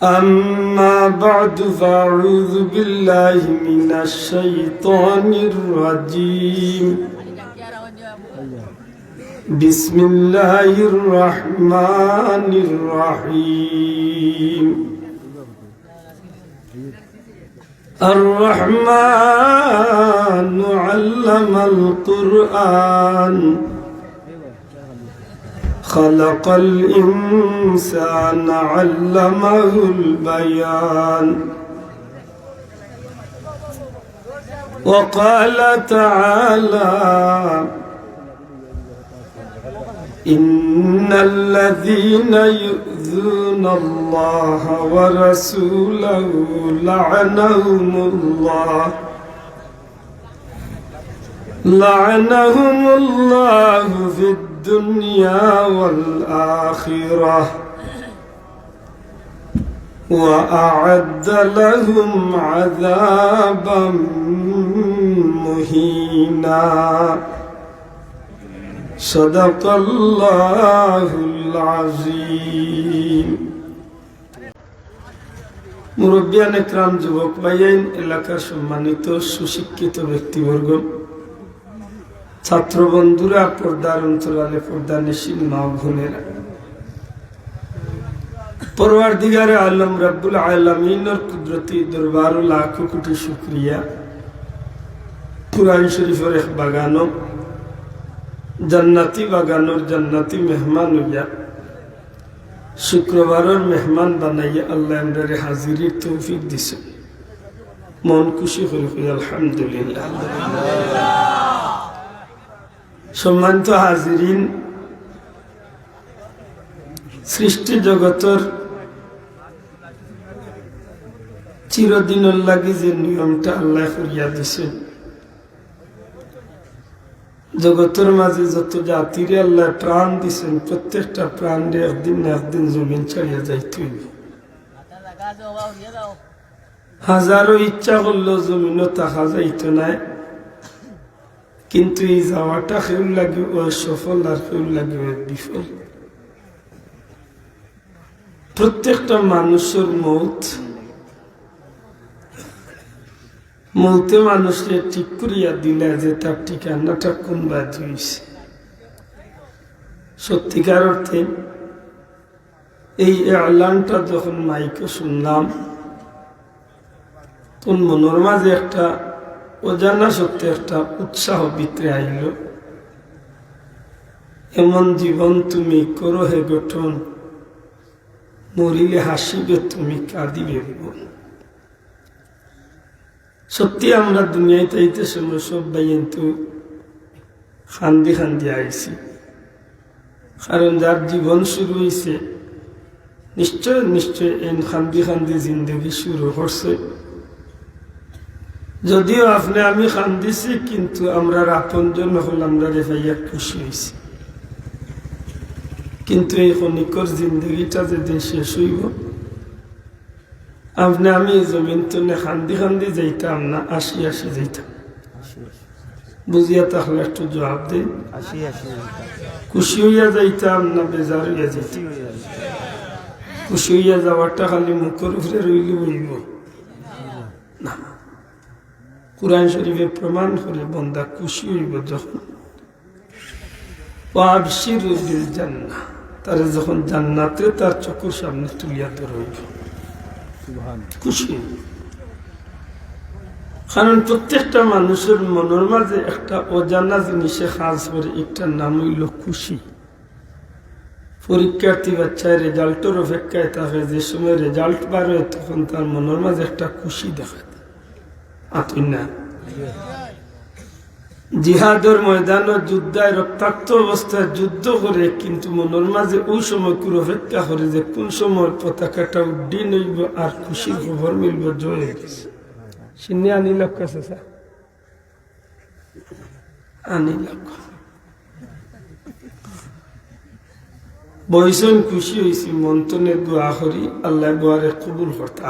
أما بعد فأعوذ بالله من الشيطان الرجيم بسم الله الرحمن الرحيم الرحمن علم القرآن خلق الإنسان علمه البيان وقال تعالى إن الذين يؤذون الله ورسوله لعنهم الله في الدنيا والآخرة وأعد لهم عذابا مهينا صدق الله العظيم মুরব্বিয়ান একরাম, যুবক ভাইয়েন, এলাকার সম্মানিত সুশিক্ষিত ব্যক্তিবর্গ, ছাত্র বন্ধুরা, পর্দার অন্তরালে পর্দানিশীন মা বোনেরা, পরওয়ারদিগারে আলম রব্বুল আলামিনের কুদরতি দরবার লাখো কোটি শুকরিয়া। কুরআন শরীফের এক বাগানো জান্নাতি বাগানোর জান্নাতি মেহমান হইয়া শুক্রবারের মেহমান বানাইয়া আল্লাহ আমরারে হাজিরির তৌফিক দিছে। মন খুশি করে আলহামদুলিল্লাহ। সম্মানিত হাজিরিন, সৃষ্টি জগতের চিরদিনের লাগি যে নিয়মটা আল্লাহ করিয়া দিছেন, জগতের মাঝে যত জাতিরে আল্লাহ প্রাণ দিছেন, প্রত্যেকটা প্রাণে একদিন না একদিন জমিন ছাড়িয়া যাইতে হইবে। হাজারো ইচ্ছা করলেও জমিনও থাকা যাইত নাই, কিন্তু এই যাওয়াটা কেউ লাগিবে সফল আর কেউ লাগিবে বিফল। প্রত্যেকটা মানুষের মৌতে মানুষকে ঠিক করিয়া দিলে যে তার ঠিকানাটা কোন বাদ হয়েছে। সত্যিকার অর্থে এই এলানটা যখন মাইকে শুনলাম, তখন মনের মাঝে একটা অজানা সত্যি একটা উৎসাহ ভিতরে আইল। এমন জীবন তুমি করো হে গঠন, মরিলে হাসিবে তুমি কাঁদিবে জীবন। সত্যি আমরা দুনিয়ায় তাইতে সময় সব ভাই কিন্তু খান্দি খান্দি আইছি, কারণ যার জীবন শুরু হয়েছে নিশ্চয় নিশ্চয় এই খান্দি খান্দি জিন্দগি শুরু করছে। যদিও আপনি আমি খান্দিছি, কিন্তু আমরা আপনজন হল আমরা রেফাইয়া খুশি হয়েছি। কিন্তু এই ক্ষণিকর জিন্দগিটা যেদিন শেষ হইব, আপনি আমি জমিন তুলে খান্দি খান্দি যাইতাম না আসি আসি যাইতাম? বুঝিয়া তাহলে একটু জবাব দিন। খুশি হইয়া যাইতাম না বেজার হইয়া যাইতাম? খুশি হইয়া যাওয়ারটা খালি মুখের উপরে রইল বইব না। কুরআন শরীফে প্রমাণ করে বন্দা খুশি হইব যখন ওয়াবশিরু বিল জান্নাহ, তার যখন জান্নাতে তার চোখের সামনে তুলিয়া ধরইব খুশি। কারণ প্রত্যেকটা মানুষের মনের মাঝে একটা অজানা জিনিসে কাজ করে, একটার নাম হইল খুশি। পরীক্ষার্থী বাচ্চায় রেজাল্টের অপেক্ষায় থাকে, যে সময় রেজাল্ট বার হয় তখন তার মনের মাঝে একটা খুশি দেখা দেয়। না, জিহাদের ময়দানে যুদ্ধায় রক্তাক্ত অবস্থায় যুদ্ধ করে, কিন্তু মনের মাঝে ওই সময় করে অপেক্ষা করে যে কোন সময় পতাকাটা উড্ডীন হইব আর খুশির খবর মিলব, জয় হয়ে গেছে। সিনে আনি লক্ষ আছে আনি লক্ষ বইসন খুশি হয়েছি, মন্তনে দোয়া করি আল্লাহ দোয়ারে কবুল করতে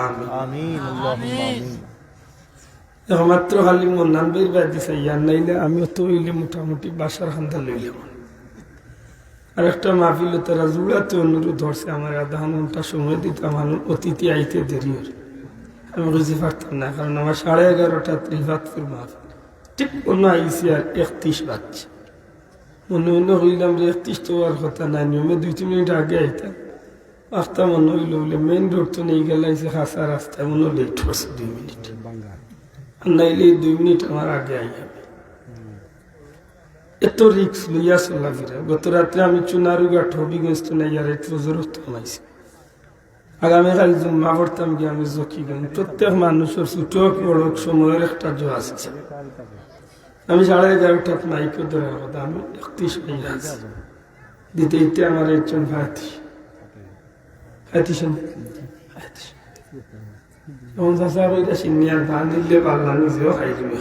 আমিন। একমাত্র খালি মন্নান বের বাদ দিছে, ইয়ার নাইলে আমিও তো হইলে মোটামুটি বাসার খান্দা লইলাম। আর একটা মাহফিল তারা জুড়াতে অনুরোধ ধরছে আমার আধা ঘন্টা সময় দিতাম অতিথি আইতে দেরি হল আমি বুঝতে পারতাম না কারণ আমার 11:30 ত্রিভাতপুর মাহফিল ঠিক অন্য আইসি আর 31 বাজছে মনে মনে হইলাম যে 31 তো আর কথা নাই নিয়মে 2-3 মিনিট আগে আইতাম আসতা মনে হইল বলে মেইন রোড তো নেই গেলাইছে খাসা রাস্তায় মনে লেট হচ্ছে 2 মিনিট আর নাইলে 2 মিনিট আমার আগে আই যাবে এত রিক্স লইয়া চলাফেরা গত রাত্রে আমি চুনারুঘাট হবিগঞ্জ তো নাই আর একটু জোরত কমাইছি আগামীকাল জুম্মা পড়তাম গিয়ে আমি জকিগঞ্জ প্রত্যেক মানুষের ছোট বড় সময়ের একটা জো আছে আমি 11:30 মাইকে ধরে কথা আমি 31 মিনিট আছি দিতে দিতে আমার একজন ভাতি এমন চাষা এটা সিনিয়ার ধান দিলে পাল্লা নিজেও খাই দিবে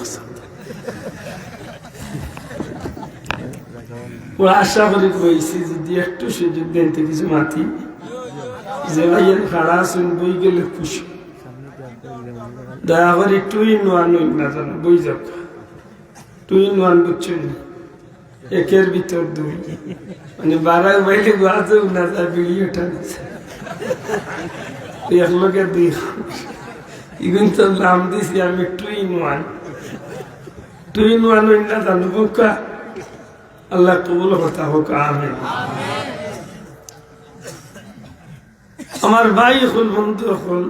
ও আশা করি বইছি যদি একটু সুযোগ দেন কিছু মাতি যে ভাইয়ের খাড়া শুন বই গেলে খুশি দয়া করে টুই নোয়ান না জানো বই যাক টুই নোয়ান বুঝছেন একের ভিতর 2 মানে 12 বাইলে গাছেও না যায় ভিডিওটা এক লোকে 2 ইগুন তো নাম দিছি আমি টুই নোয়ান না জানো বোকা আল্লাহ কবুল কথা হোক আমিন আমার ভাই হল বন্ধু হল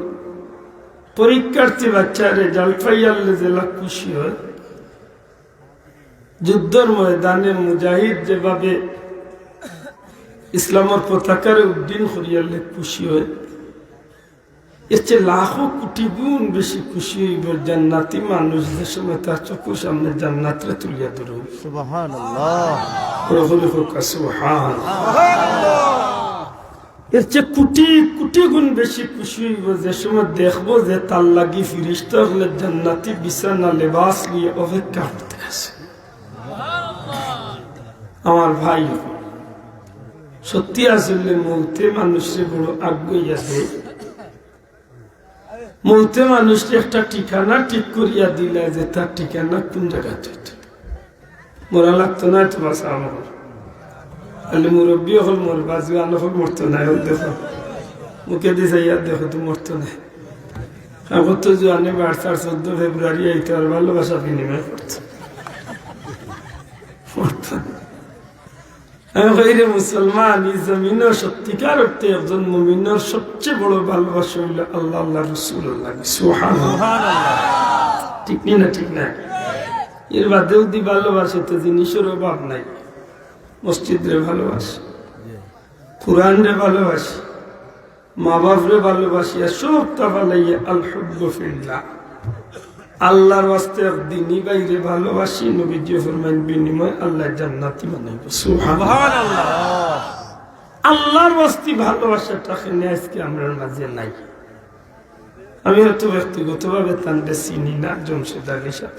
পরীক্ষার্থী বাচ্চা রেজাল্ট পাইয়ালে জেলা খুশি হয় যুদ্ধের ময়দানে মুজাহিদ যেভাবে ইসলামের পতাকারে উদ্দিন করিয়ালে খুশি হয় এর চেয়ে লাখো কোটি গুণ বেশি খুশি হইব জান্নাতি মানুষ যে সময় তার চোখের সামনে জান্নাতরে তুলিয়া ধরব সুবহানাল্লাহ এর চেয়ে কোটি কোটি গুণ বেশি খুশি হইব যে সময় দেখবো যে তার লাগি ফিরিস্তা হলে জান্নাতি বিছানা লেবাস নিয়ে অপেক্ষা করতে আছে আমার ভাই সত্যি আসলে মৌতে মানুষের বড় আগ্রহী আছে মৌতে মানুষকে একটা ঠিকানা ঠিক করিয়া দিলে যে তার ঠিকানা কোন জায়গাতে মরা লাগতো না তো বাসা আমার তাহলে মুরব্বী হল মোর বাজুয়ান হল মরতো না দেখো মুখে দিছে ইয়ার দেখো তো মরতো না আগত তো জোয়ানে 14 ফেব্রুয়ারি আইতে আর ভালোবাসা বিনিময় করতো আমি কইরে মুসলমান এই জমিনের সত্যিকার অর্থে একজন মুমিনের সবচেয়ে বড় ভালোবাসা হইল আল্লাহ আল্লাহ রাসূলুল্লাহ সুবহানাল্লাহ ঠিক না ঠিক না এর বাদেও দি ভালোবাসে তো জিনিসের অভাব নাই মসজিদ রে ভালোবাসে কুরআন রে ভালোবাসে মা বাপ রে ভালোবাসি আর সব তাবালাইয়া আল হুব্বু ফিল্লাহ আল্লাহর ওয়াস্তে দিনই বাইরে ভালোবাসি নবীজি ফরমান বিনিময় আল্লাহ জান্নাতি বানাইব সুবহানাল্লাহ আল্লাহর ওয়াস্তে ভালোবাসাটা কেনে আজকে আমরা মাঝে নাই আমি তো ব্যক্তিগতভাবে তানকে চিনি না জমশেদ আলী সাহেব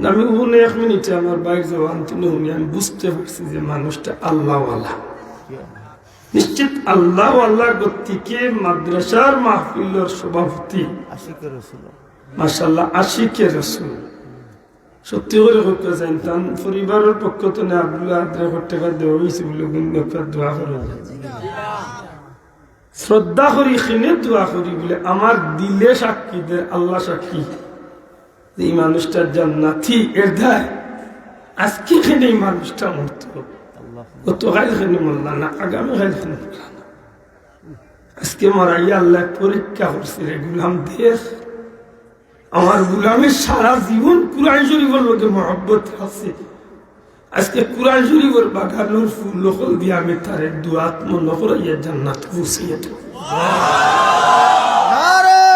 আমি ওখানে 1 মিনিটে আমার বাইক জবান তিনি আমি বুঝতে পারছি যে মানুষটা আল্লাহওয়ালা নিশ্চিত আল্লাহওয়ালা গতিকে মাদ্রাসার মাহফিলের সভাপতি আশিকে রাসূল মাশাআল্লাহ আশিকে রাসূল সত্যি করে করতে চাই তার পরিবারের পক্ষ থেকে আব্দুল্লাহ আদ্রে টাকা দেওয়া হয়েছে বলে গুণগার দোয়া করে শ্রদ্ধা করি খেনে দোয়া করি বলে আমার দিলে সাক্ষী দে আল্লাহ সাক্ষী এই মানুষটার জান্নাতি এর দায় আজকে খেনে এই মানুষটা মরত কত গাইল খেনে মরলা না আগামী গাইল খেনে মরলা না আজকে মারাইয়া আল্লাহ পরীক্ষা করছে রে গুলাম দেশ আমার গুলামের সারা জীবন কুরআন শরীফের লোকে মহব্বত আছে আজকে কুরআন শরীফের বাগানোর ফুল নকল দিয়ে আমি তার দুয়াত মনে করাইয়া জান্নাত পৌঁছিয়ে দেব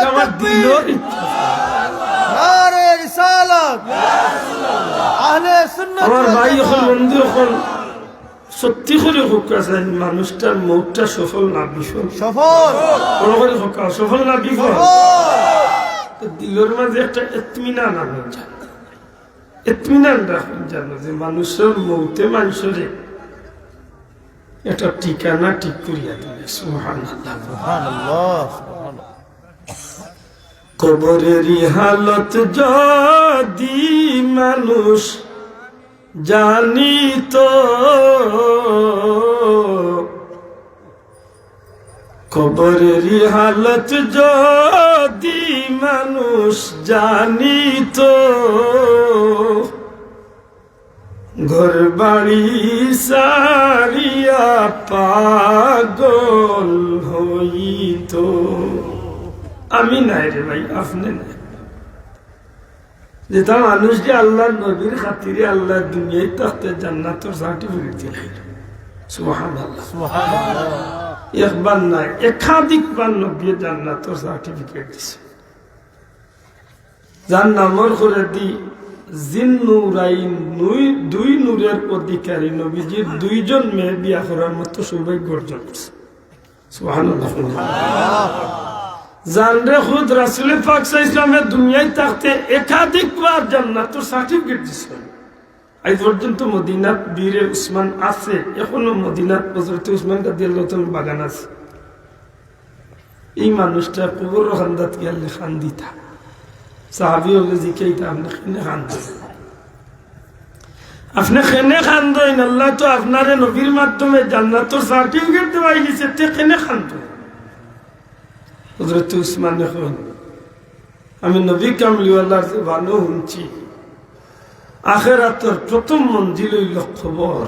আমার দিলের ইচ্ছা আমার ভাই এখন বন্ধু এখন সত্যি করে হোকা যায় মানুষটার মৌতটা সফল না বিফল সফল না বিফল দিলের মাঝে একটা ইতমিনান আনে ইতমিনান রাখুন জানো যে মানুষের মৌতে মানুষের একটা ঠিকানা ঠিক করিয়া দিলে সুবহানাল্লাহ কবরেরই হালত যদি মানুষ জানি তো কবরের হালত যদি মানুষ জানি তো ঘর বাড়ি সারিয়া পাগল হইত। আমি নাই রে ভাই, আপনি নাই। যেটা মানুষ যে আল্লাহ নবীর খাতিরে আল্লাহ দুনিয়ায় থাকতে জান্নাতের সার্টিফিকেট দিলেন। সুবহানাল্লাহ, একবার নাই একাধিকবার নবী জান্নাতের সার্টিফিকেট দিছে। যার নামর করে দি জিন্নুরাইন, দুই নূরের অধিকারী নবীজির দুইজন মেয়ে বিয়া করার মতো সৌভাগ্য অর্জন করছে। সুবহানাল্লাহ। জানরে খুদ রাসূল পাক সাল্লাল্লাহু আলাইহি ওয়াসাল্লামের দুনিয়ায় থাকতে একাধিকবার জান্নাতের সার্টিফিকেট দিছেন। আজ পর্যন্ত মদিনাত বীরে উসমান আছে, এখনো মদিনাত হযরত উসমান রাদিয়াল্লাহু তাআলা বাগান আছে। এই মানুষটা কবর খান্দাত গেলে খান্দিতা সাহাবী হলে জিকাইতা আপনি কেনে খান্দেন, আপনি কেনে খান্দেন? আল্লাহ তো আপনারে নবীর মাধ্যমে জান্নাতের সার্টিফিকেট দেওয়াই গেছে, তে কেনে খান্দেন? হযরত উসমান এখন আমি নবী কামলিওয়ালার যে ভালো শুনছি, আখেরাতের প্রথম মঞ্জিল হইল কবর।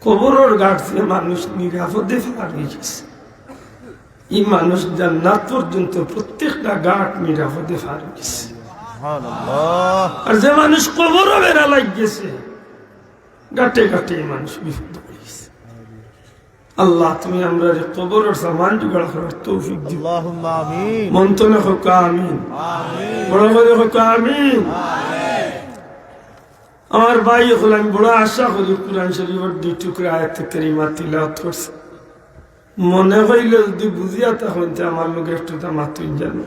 কবরের ঘাট যে মানুষ নিরাপদে পার হয়ে গেছে, এই মানুষ জান্নাত পর্যন্ত প্রত্যেকটা ঘাট নিরাপদে পার হয়ে গেছে। আর যে মানুষ কবরও বেড়া লাগিয়েছে, ঘাটে ঘাটে এই মানুষ বিপদ হয়ে গেছে। আল্লাহ তুমি আমরা কবরের সামান জোগাড় করার তৌফিক দিও। আল্লাহুম্মা আমিন। মন্তনে হোক আমিন, বড় করে হোক আমিন। আমার ভাই হল, আমি বড় আশা করি কুরআন শরীফের 2 টুকরা আয়াত কারিমা তিলাওয়াত করছে। মনে হইল যদি বুঝিয়া তখন আমার লোক একটু মাতুই জানো।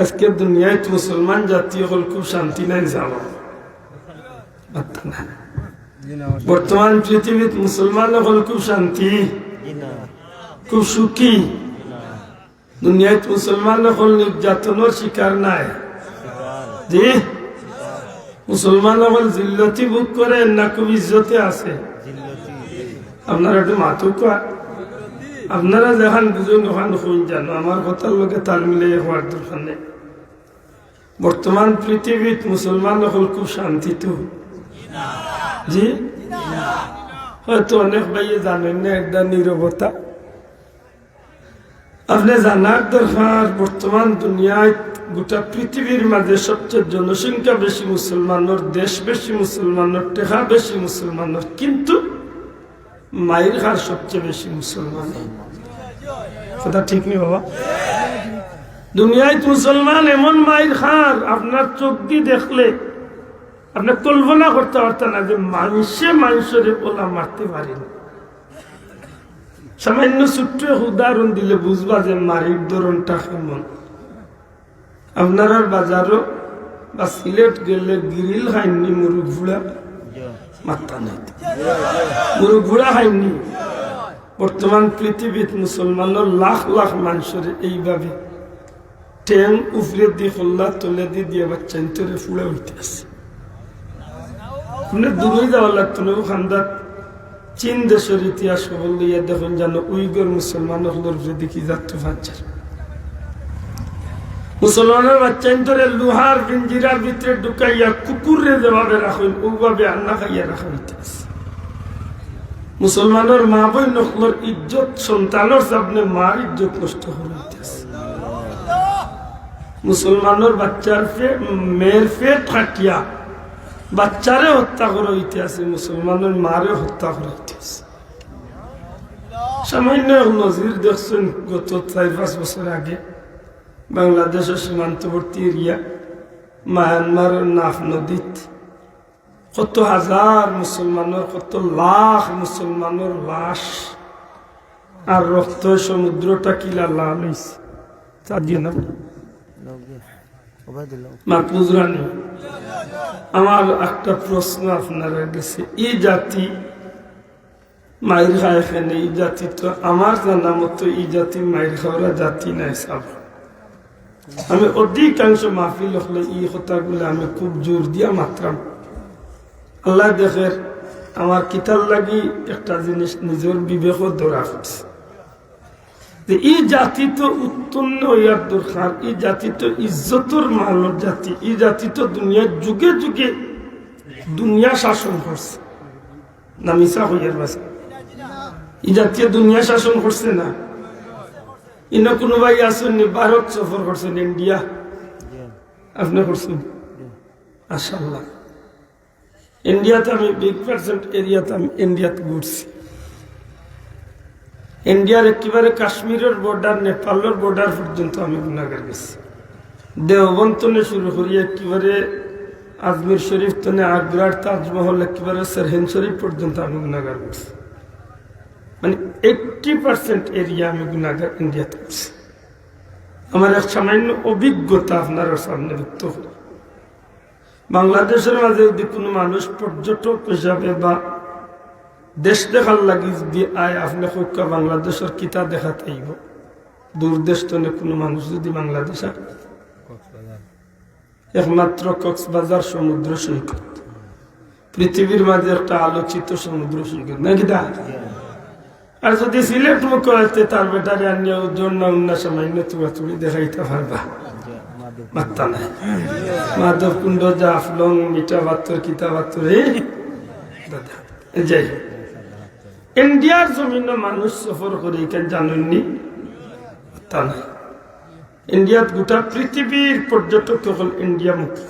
আজকে দুনিয়ায় মুসলমান জাতীয় হল খুব শান্তি নাই যাব না। বর্তমান পৃথিবীতে মুসলমান হল খুব শান্তি, খুব সুখী। দুনিয়ায় মুসলমান হল নির্যাতনের শিকার নাই। জি, মুসলমান হল জিল্লতি ভোগ করে না খুব ইজ্জতে আছে? আপনারা একটু মাথু কয়, আপনারা যেখান বুঝুন ওখান শুন জানো, আমার কথার লোকে তাল মিলে হওয়ার দরকার নেই। বর্তমান পৃথিবীত মুসলমান হল খুব শান্তি তো? জি, হয়তো অনেক ভাইয়ে জানেন না, একটা নীরবতা আপনি জানার দরকার। বর্তমান দুনিয়ায় গোটা পৃথিবীর মাঝে সবচেয়ে জনসংখ্যা বেশি মুসলমানের দেশ, বেশি মুসলমানের টেকা, বেশি মুসলমানের, কিন্তু মায়ের হার সবচেয়ে বেশি মুসলমান। কথা ঠিক নেই বাবা? দুনিয়ায় মুসলমান এমন মায়ের হার আপনার চোখ দিয়ে দেখলে আপনি কল্পনা করতে পারতেন না যে মানুষের ওলা মারতে পারে না। সামান্য ছোট্ট উদাহরণ দিলে বুঝবা যে মারির ধরনটা কেমন। আপনার বাজারও বা সিলেট গেলে গিরিল খাইনি, মুরুগ ভুড়া মাত্রা নাই, মুরুগ ভুড়া খাইনি। বর্তমান পৃথিবীত মুসলমানের লাখ লাখ মানুষের এইভাবে ট্যাং উফরে দিয়ে খোল্লা তোলে দিয়ে বাচ্চা ইন্তরে ফুড়া হইতে আছে। দূরে যাওয়া লাগতো না। খান্দাত চীন দেশের ইতিহাস খবর লইয়া দেখুন যেন উইগর মুসলমানের দেখি যাত্রা বাচ্চার মুসলমানের বাচ্চা ইন্তরে লোহার পিঞ্জিরার ভিতরে ঢুকাইয়া কুকুরে যেভাবে রাখেন ওভাবে আন্না খাইয়া রাখা হইতে আছে। মুসলমানের মা বই নকলের ইজ্জত, সন্তানের সামনে মার ইজ্জত নষ্ট করে হইতে আছে। মুসলমানের বাচ্চার মেয়ের পেট ফাটিয়া বাচ্চারে হত্যা করে হইতে আছে, মুসলমানের মারে হত্যা করে হইতে আছে। সামান্য নজির দেখছেন গত 4-5 বছর আগে বাংলাদেশের সীমান্তবর্তী এরিয়া মায়ানমারের নাফ নদীত কত হাজার মুসলমানের, কত লাখ মুসলমানের লাশ আর রক্ত সমুদ্রটা কিলা লাল হয়েছে। আমার একটা প্রশ্ন আপনারা গেছে, এই জাতি মায়ের খায় এখানে, এই জাতি তো আমার জানা মতো এই জাতি মায়ের খাওয়া জাতি নাই। সাব আমি অধিকাংশ মাহফিল হলে এই কথাগুলো আমি খুব জোর দিয়া মাত্রাম। আল্লাহ দেখের আমার কিতাব লাগি একটা জিনিস নিজের বিবেকও ধরা পড়ছে যে এই জাতি তো উৎপন্ন হইয়ার দরকার, এই জাতি তো ইজ্জতর মালর জাতি, এই জাতি তো দুনিয়ার যুগে যুগে দুনিয়া শাসন করছে না, মিশা হইয়ার বাসা এই জাতীয় দুনিয়া শাসন করছে না। ইনো কোনো ভাই আসেননি ভারত সফর করছেন, ইন্ডিয়া আপনি করছেন? মাশাআল্লাহ, ইন্ডিয়াতে আমি 20% এরিয়াতে আমি ইন্ডিয়াতে ঘুরছি। ইন্ডিয়ার একেবারে কাশ্মীরের বর্ডার, নেপালের বর্ডার পর্যন্ত আমি গুনাগার গেছি। দেওবন্তনে শুরু করি একেবারে আজমির শরীফ তনে আগ্রার তাজমহল একেবারে সারহিন্দ শরীফ পর্যন্ত আমি গুনাগার করছি। মানে 80% এরিয়া আমি গুনাগার ইন্ডিয়াতে করছি। আমার এক সামান্য অভিজ্ঞতা আপনার সামনে ব্যক্ত করি। বাংলাদেশের মাঝে যদি কোনো মানুষ পর্যটক হিসাবে বা দেশ দেখার লাগি যদি আয়, আপনি কইকা বাংলাদেশের কিতা দেখাতে আইব? দূর দেশ তো কোনো মানুষ যদি বাংলাদেশ একমাত্র কক্সবাজার সমুদ্র সৈকত পৃথিবীর মাঝে একটা আলোচিত সমুদ্র সৈকত নাকি দা? আর যদি সিলেট মুখ করতে তার বেটারে আনিয়ে ওজন না উন্না সামান্য চুড়াচুড়ি দেখাইতে পারবা, মাত্তা নাই। মাধব কুণ্ড, জাফলং, মিঠা বাত্তর, কিতা বাত্তর, দাদা যাই ইন্ডিয়ার জমিন মানুষ সফর করে এখানে জানেননি, তা নাই। ইন্ডিয়াত গোটা পৃথিবীর পর্যটক সকল ইন্ডিয়া মুখী।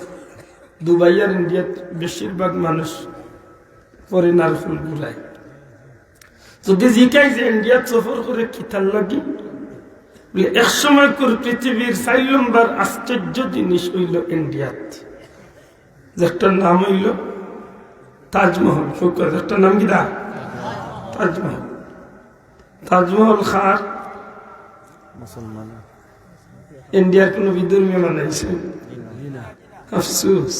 দুবাই আর ইন্ডিয়াত বেশিরভাগ মানুষ ফরেনার ফুল ঘুরায়। যদি জিকাই যে ইন্ডিয়াত সফর করে কিতার লাগি বলে, এক সময় করে পৃথিবীর 4 নম্বর আশ্চর্য জিনিস হইল ইন্ডিয়াত, যেটার নাম হইল তাজমহল। একটা নাম কি দা? তাজমহল। তাজমহল খার মুসলমান, ইন্ডিয়ার কোন বিধর্মী বানাইছে? আফসোস,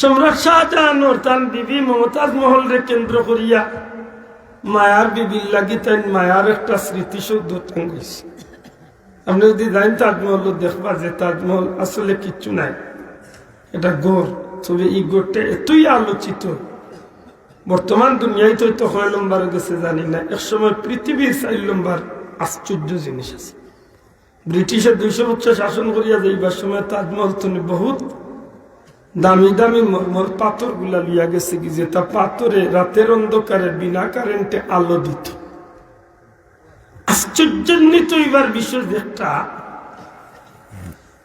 সম্রাট শাহজাহান ওর তার বিবি মমতাজ মহল রে কেন্দ্র করিয়া মায়ার বিবির লাগি তাই মায়ার একটা স্মৃতিসৌধ টাঙ্গিছে। আপনি যদি যাইন তাজমহল দেখবা যে তাজমহল আসলে কিচ্ছু নাই, এটা গোর। তবে এই গোরটা এতই আলোচিত, বর্তমান দুনিয়ায় তো 6 নম্বরে গেছে জানি না, একসময় পৃথিবীর 4 নম্বর আশ্চর্য জিনিস আছে। ব্রিটিশের 200 বছর শাসন করিয়া যাইবার সময় তাজমহল তুমি বহুত দামি দামি মরমর পাথর গুলা লিয়া গেছে কি, যে তা পাথরে রাতের অন্ধকারে বিনা কারেন্টে আলো দিত। আশ্চর্যান্বিত এবার বিষয় একটা,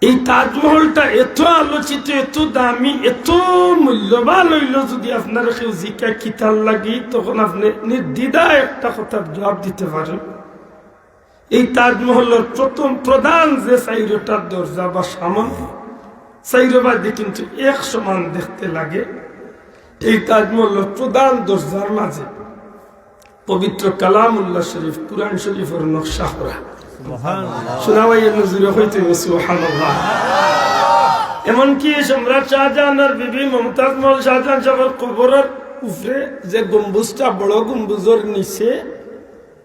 এই তাজমহলটা এত আলোচিত, এত দামি, এত মূল্যবান হইল, যদি আপনার কেউ জিকা কিতাল লাগি তখন আপনি নির্দ্বিধায় একটা কথার জবাব দিতে পারেন। এই তাজমহলের প্রথম প্রধান যে 4টার দরজা বা সামন, 4 বাদে কিন্তু এক সমান দেখতে লাগে। এই তাজমহলের প্রধান দরজার মাঝে পবিত্র কালামুল্লাহ শরীফ, কুরআন শরীফের নকশা করা। এমনকি সম্রাট শাহজাহানের বিবি মমতাজ মহল শাহজাহান সাহেবের কবরের উপরে যে গম্বুজটা, বড় গম্বুজের নিচে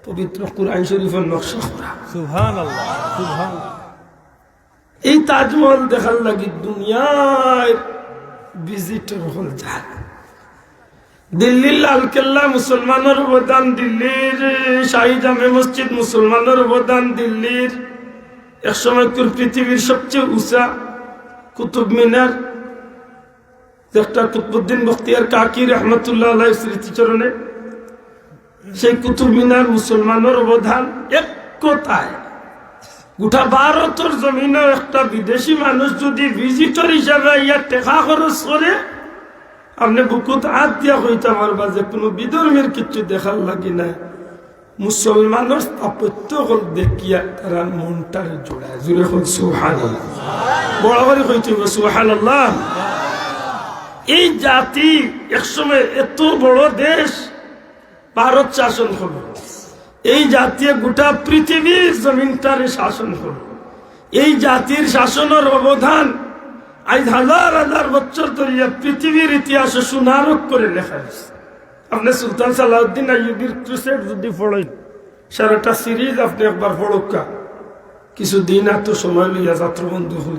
পবিত্র কুরআন শরীফের নকশা করা। সুবহানাল্লাহ, সুবহানাল্লাহ। এই তাজমহল দেখার লাগি দুনিয়ার ভিজিটর হল যায়। দিল্লির লালকেল্লা মুসলমানের অবদান, দিল্লির শাহী জামে মসজিদ মুসলমানের অবদান, দিল্লির একসময় পৃথিবীর সবচেয়ে উঁচা কুতুব মিনার, যেটা কুতুবউদ্দিন বখতিয়ার কাকি রহমতুল্লাহ আলাইহির স্মৃতিচরণে, সেই কুতুব মিনার মুসলমানের অবদান। এক কথায় গোটা ভারতের জমিনে একটা বিদেশি মানুষ যদি ভিজিটর হিসাবে ইয়ার টেকা খরচ করে, আপনি বুকুত হাত দিয়া কইতে পারবা যে কোনো বিধর্মের কিছু দেখার লাগি না, মুসলমানের স্থাপত্য হল দেখিয়া তারা মনটারে জোড়ায়। জুড়ে হল সুবহানাল্লাহ, বড় করে কইতে হবে সুবহানাল্লাহ। এই জাতি একসময় এত বড় দেশ ভারত শাসন করল, এই জাতীয় গোটা পৃথিবীর জমিনটারে শাসন করল। এই জাতির শাসনের অবদান আজ হাজার হাজার বছর ধরিয়া পৃথিবীর ইতিহাসে সুনারক করে লেখা হয়েছে। আপনি সুলতান সালাউদ্দিন আইয়ুবীর ক্রুসেড যদি পড়েন, সারাটা সিরিজ আপনি একবার পড়ুকা, কিছুদিন এত সময় লইয়া যাত্রা বন্ধ হল,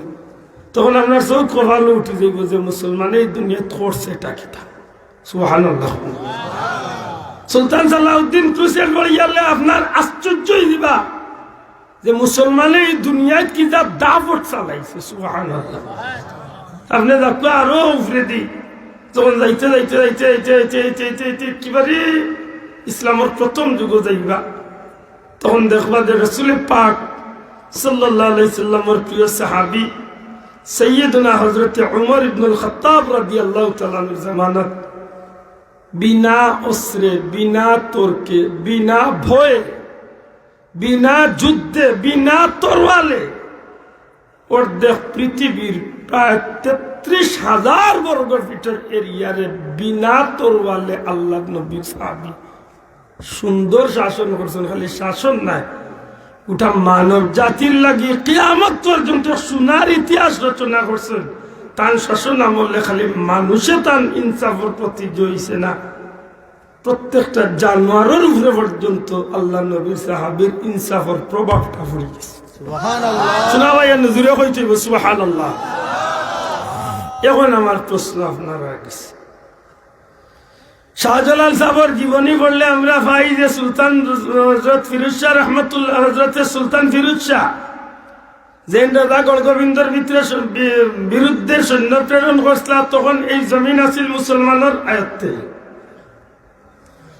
তখন আপনার চোখ কপালে উঠে যাইব যে মুসলমান এই দুনিয়া করছে এটা কিতা। সুবহানাল্লাহ। সুলতান সালাউদ্দিন ক্রুসের বলিয়ালে আপনার আশ্চর্যই দিবা যে মুসলমানের এই দুনিয়ায় কি যা দাপট চালাইছে। সুবহানাল্লাহ। আপনি দেখো আরো উফরে দিই, যখন যাইতে যাইতে যাইতে যাইতে যাইতে যাইতে যাইতে একেবারে ইসলামের প্রথম যুগ যাইবা, তখন দেখবা যে রাসূল পাক সাল্লাল্লাহু আলাইহি সাল্লামের প্রিয় সাহাবী সৈয়দনা হযরত উমর ইবনুল খাত্তাব রাদিয়াল্লাহু তাআলা এর জামানাত বিনা অস্ত্রে, বিনা তর্কে, বিনা ভয়ে, বিনা যুদ্ধে, বিনা তরোয়ালে অর্ধেক পৃথিবীর প্রায় ৩৩,০০০ বর্গ ফিটের এরিয়ারে বিনা তরোয়ালে আল্লাহ নবী সাহাবী সুন্দর শাসন করছেন। খালি শাসন নাই, ওটা মানব জাতির লাগি কিয়ামত পর্যন্ত সোনার ইতিহাস রচনা করছেন। তার শাসন আমলে খালি মানুষে তার ইনসাফের প্রতি জয়ছে না, প্রত্যেকটা জানোয়ারের উপরে পর্যন্ত আল্লাহ নবীর সাহাবীর ইনসাফের প্রভাবটা পড়ে গেছে। শোনা ভাই নজরে হইতে সুবহানাল্লাহ। এখন আমার প্রশ্ন আপনার কাছে, শাহজালাল সাহেবের জীবনী পড়লে আমরা পাই যে সুলতান হযরত ফিরোজ শাহ রহমতুল্লাহ, হযরত সুলতান ফিরোজ শাহ যে রাজা গড়গোবিন্দর বিরুদ্ধে সৈন্য প্রেরণ করছিল, তখন এই জমিন আছিল মুসলমানের আয়ত্তে।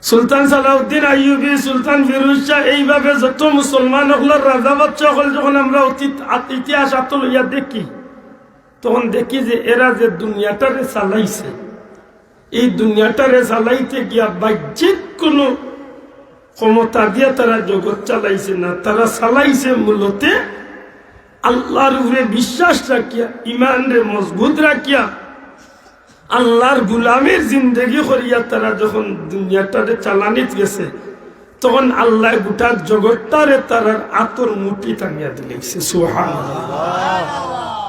সুলতান সালাউদ্দিন আইয়ুবী, সুলতান ফিরোজ শাহ, এইভাবে যত মুসলমান হকলের রাজা বাদশা হল, যখন আমরা ইতিহাস আত লইয়া দেখি, তখন দেখি যে এরা যে দুনিয়াটারে চালাইছে, এই দুনিয়াটারে চালাইতে গিয়া বাহ্যিক কোনো ক্ষমতা দিয়ে তারা জগৎ চালাইছে না, তারা চালাইছে মূলত আল্লাহর উপরে বিশ্বাস রাখিয়া, ইমান রে মজবুত রাখিয়া, আল্লাহর গুলামের জিন্দেগি করিয়া তারা যখন দুনিয়াটারে চালানিত গেছে, তখন আল্লাহ গোটা জগৎটারে তারার আতর মুঠি টানিয়া দিলেছে। সুবহানাল্লাহ।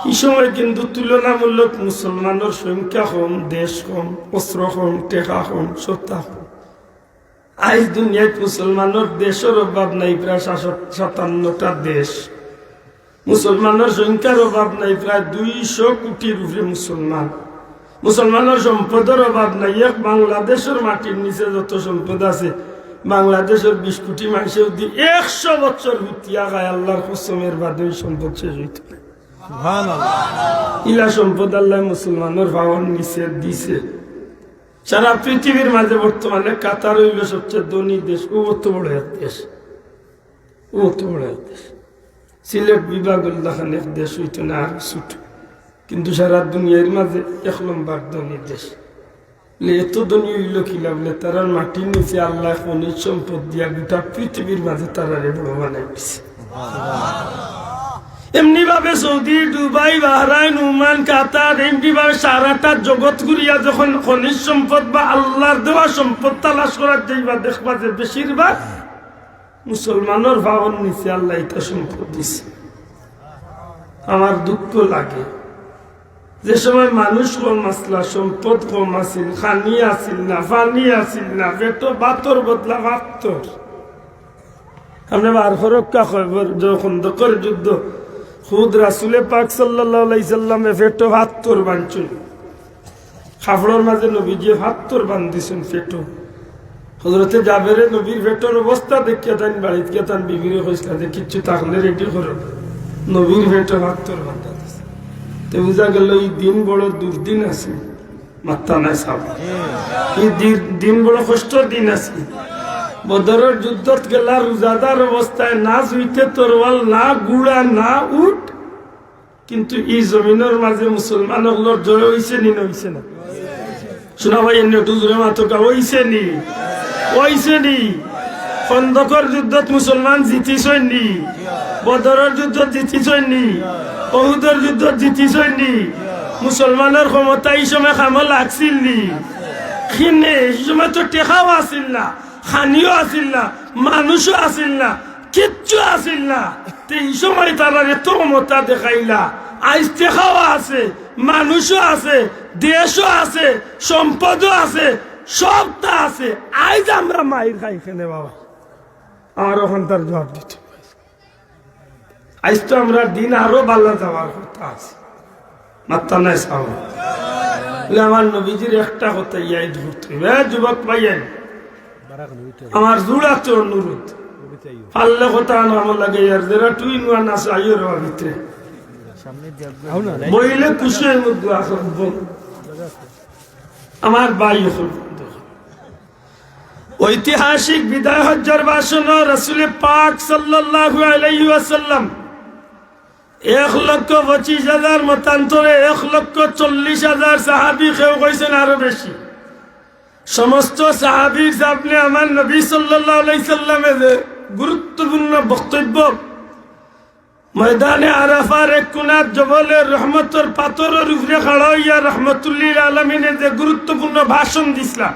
এই সময় কিন্তু তুলনামূলক মুসলমানের সংখ্যা কম, দেশ কম, অস্ত্র কম, টেকা কম, সত্তা কম। আজ দুনিয়ায় মুসলমানের দেশের অভাব নাই, প্রায় 57টা দেশ। মুসলমানের সংখ্যার অভাব নাই, প্রায় 200 কোটির উপরে মুসলমান। মুসলমানের সম্পদের অভাব নাই, এক বাংলাদেশের মাটির নিচে যত সম্পদ আছে, বাংলাদেশের 20 কোটি মানুষের 100 বছর হুতিয়া গায় আল্লাহর কসমের বাদে ওই সম্পদ শেষ হইতে পারে। ইলা সম্পদ আল্লাহ মুসলমানের ভাবন নিচে দিছে। সারা পৃথিবীর মাঝে বর্তমানে কাতার হইল সবচেয়ে ধনী দেশ, ও অত বড় এক দেশ, ও অত বড় এক দেশ। সিলেট বিভাগ দেখান এক দেশ হইত না, আর ছোট, কিন্তু সারা দুনিয়ার মাঝে 1 নম্বর ধনী দেশ। এত ধনী হইল কিলা বলে তারা মাটির নিচে আল্লাহ খনিজ সম্পদ দিয়া গোটা পৃথিবীর মাঝে তারা বড় বানাই দিছে। এমনি ভাবে সৌদি, দুবাই, বাহরাইন, ওমান, কাতার, এমনি ভাবে সারাটা জগৎ ঘুরিয়া যখন খনিজ সম্পদ বা আল্লাহর দেওয়া সম্পদ তালাশ করার যাইবা, দেখবা যে বেশিরভাগ মুসলমানের ভাবন নিচে আল্লাহ এটা সম্পদ দিছে। আমার দুঃখ লাগে যে সময় মানুষ কম আসলা, সম্পদ কম আছিল, খানি আছিল না, পানি আছিল না, পেটো বাতর বদলা বাতর। আমরা বার ফরক্কা যখন দখল যুদ্ধ, খুদ রাসূলে পাক সাল্লাল্লাহু আলাইহি সাল্লামে পেটো ৭২ বানছুন, খাফড়ের মাঝে নবীজি ৭২ বান্ধিছেন পেটো। হযরতে জাবেরে নবীর পেটোর অবস্থা দেখিয়া তাই বাড়িতে গিয়ে তার বিবিরে কইছিল যে কিচ্ছু থাকলে রেডি করো, নবীর পেটো ৭২ বান্ধা দিছে। তো বুঝা গেল এই দিন বড় দুর্দিন আছে, মাত্রা নাই সাব, এই দিন বড় কষ্টর দিন আছে। বদরের যুদ্ধত গেলা রোজাদার অবস্থায়, না জুইতে তরোয়াল, না গুড়া, না উট, কিন্তু এই জমিনের মাঝে মুসলমান হলোর জয় হইছে নি হইছে না? শোনা ভাই এনে একটু জোরে মাথা হইছে নি? হইছে নি? খন্দকের যুদ্ধত মুসলমান জিতিছই নি? বদরের যুদ্ধত জিতিছই নি? উহুদের যুদ্ধত জিতিছই নি? মুসলমানের ক্ষমতা এই সময় কামে লাগছিল নি? খিনে এই সময় তো টেকাও আসিল না, খানিও আসিল না, মানুষও আসিল না, কিচ্ছু আসিল না। এই সময় তারা এত ক্ষমতা দেখাইলা, আজ টেকাও আছে, মানুষও আছে, দেশও আছে, সম্পদও আছে, সবটা আছে। আজ আমরা মাইর খাই খেনে বাবা, আমার ওখান তার জবাব দিতে আজ তো আমরা দিন আরো ভালো যাওয়ার কথা আছে, মাত্রা নাই চাও। আমার নবীজির একটা কথা ইয়াই ধরতে যুবক ভাইয়েন, আমার জোর আছে অনুরোধ, পারলে কথা আমার লাগে ইয়ার যারা তুই নোয়া না চাইও রা ভিতরে বইলে খুশি হয়ে মধ্যে আসল আমার ভাই হল। ঐতিহাসিক বিদায় হজ্জের ভাষণ রাসূল পাক সাল্লাল্লাহু আলাইহি ওয়াসাল্লাম 1,25,000 মতান্তরে 1,40,000 সাহাবী কেউ কইছেন আরো বেশি। সমস্ত সাহাবীর সামনে আমার নবী সাল্লাল্লাহু আলাইহি সাল্লামের গুরুত্বপূর্ণ বক্তব্য ময়দানে আরাফার এক কোণার জবলের রহমতের পাথরের উপরে খাড়া হইয়া রহমতুল্লিল আলমিনের যে গুরুত্বপূর্ণ ভাষণ দিছিলাম,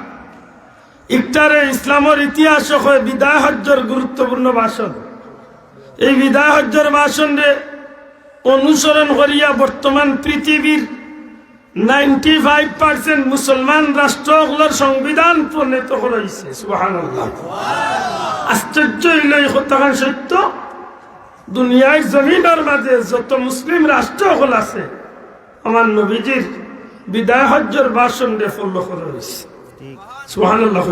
ইফতারে ইসলামের ইতিহাস হয় বিদায় হজ্জের গুরুত্বপূর্ণ ভাষণ। এই বিদায় হজ্জের ভাষণে অনুসরণ করিয়া বর্তমান পৃথিবীর 95% মুসলমান রাষ্ট্রগুলোর সংবিধান প্রণীত করেছে। সুবহানাল্লাহ। আশ্চর্য হইল এই কথাখান সত্য। দুনিয়ার জমিনের মাঝে যত মুসলিম রাষ্ট্রগুল আছে আমার নবীজির বিদায় হজ্জের ভাষণ দিয়ে ফলো করা হয়েছে। সুবহানাল্লাহ।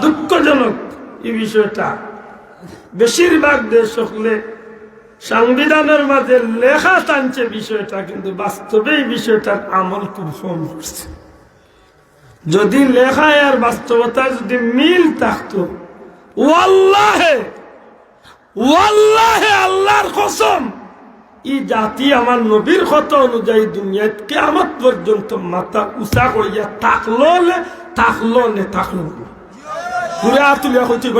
দুঃখজনক এই বিষয়টা, বেশিরভাগ দেশ হলে সংবিধানের মাঝে লেখা টানছে বিষয়টা, কিন্তু বাস্তবে এই বিষয়টার আমল খুব কম করছে। যদি লেখায় আর বাস্তবতায় যদি মিল থাকতো, ওয়াল্লাহে ওয়াল্লাহে আল্লাহর কসম, এই জাতি আমার নবীর কথা অনুযায়ী দুনিয়ায় কিয়ামত পর্যন্ত মাথা উঁচা করিয়া থাকলো নে থাকলো। ঘুরে তুলে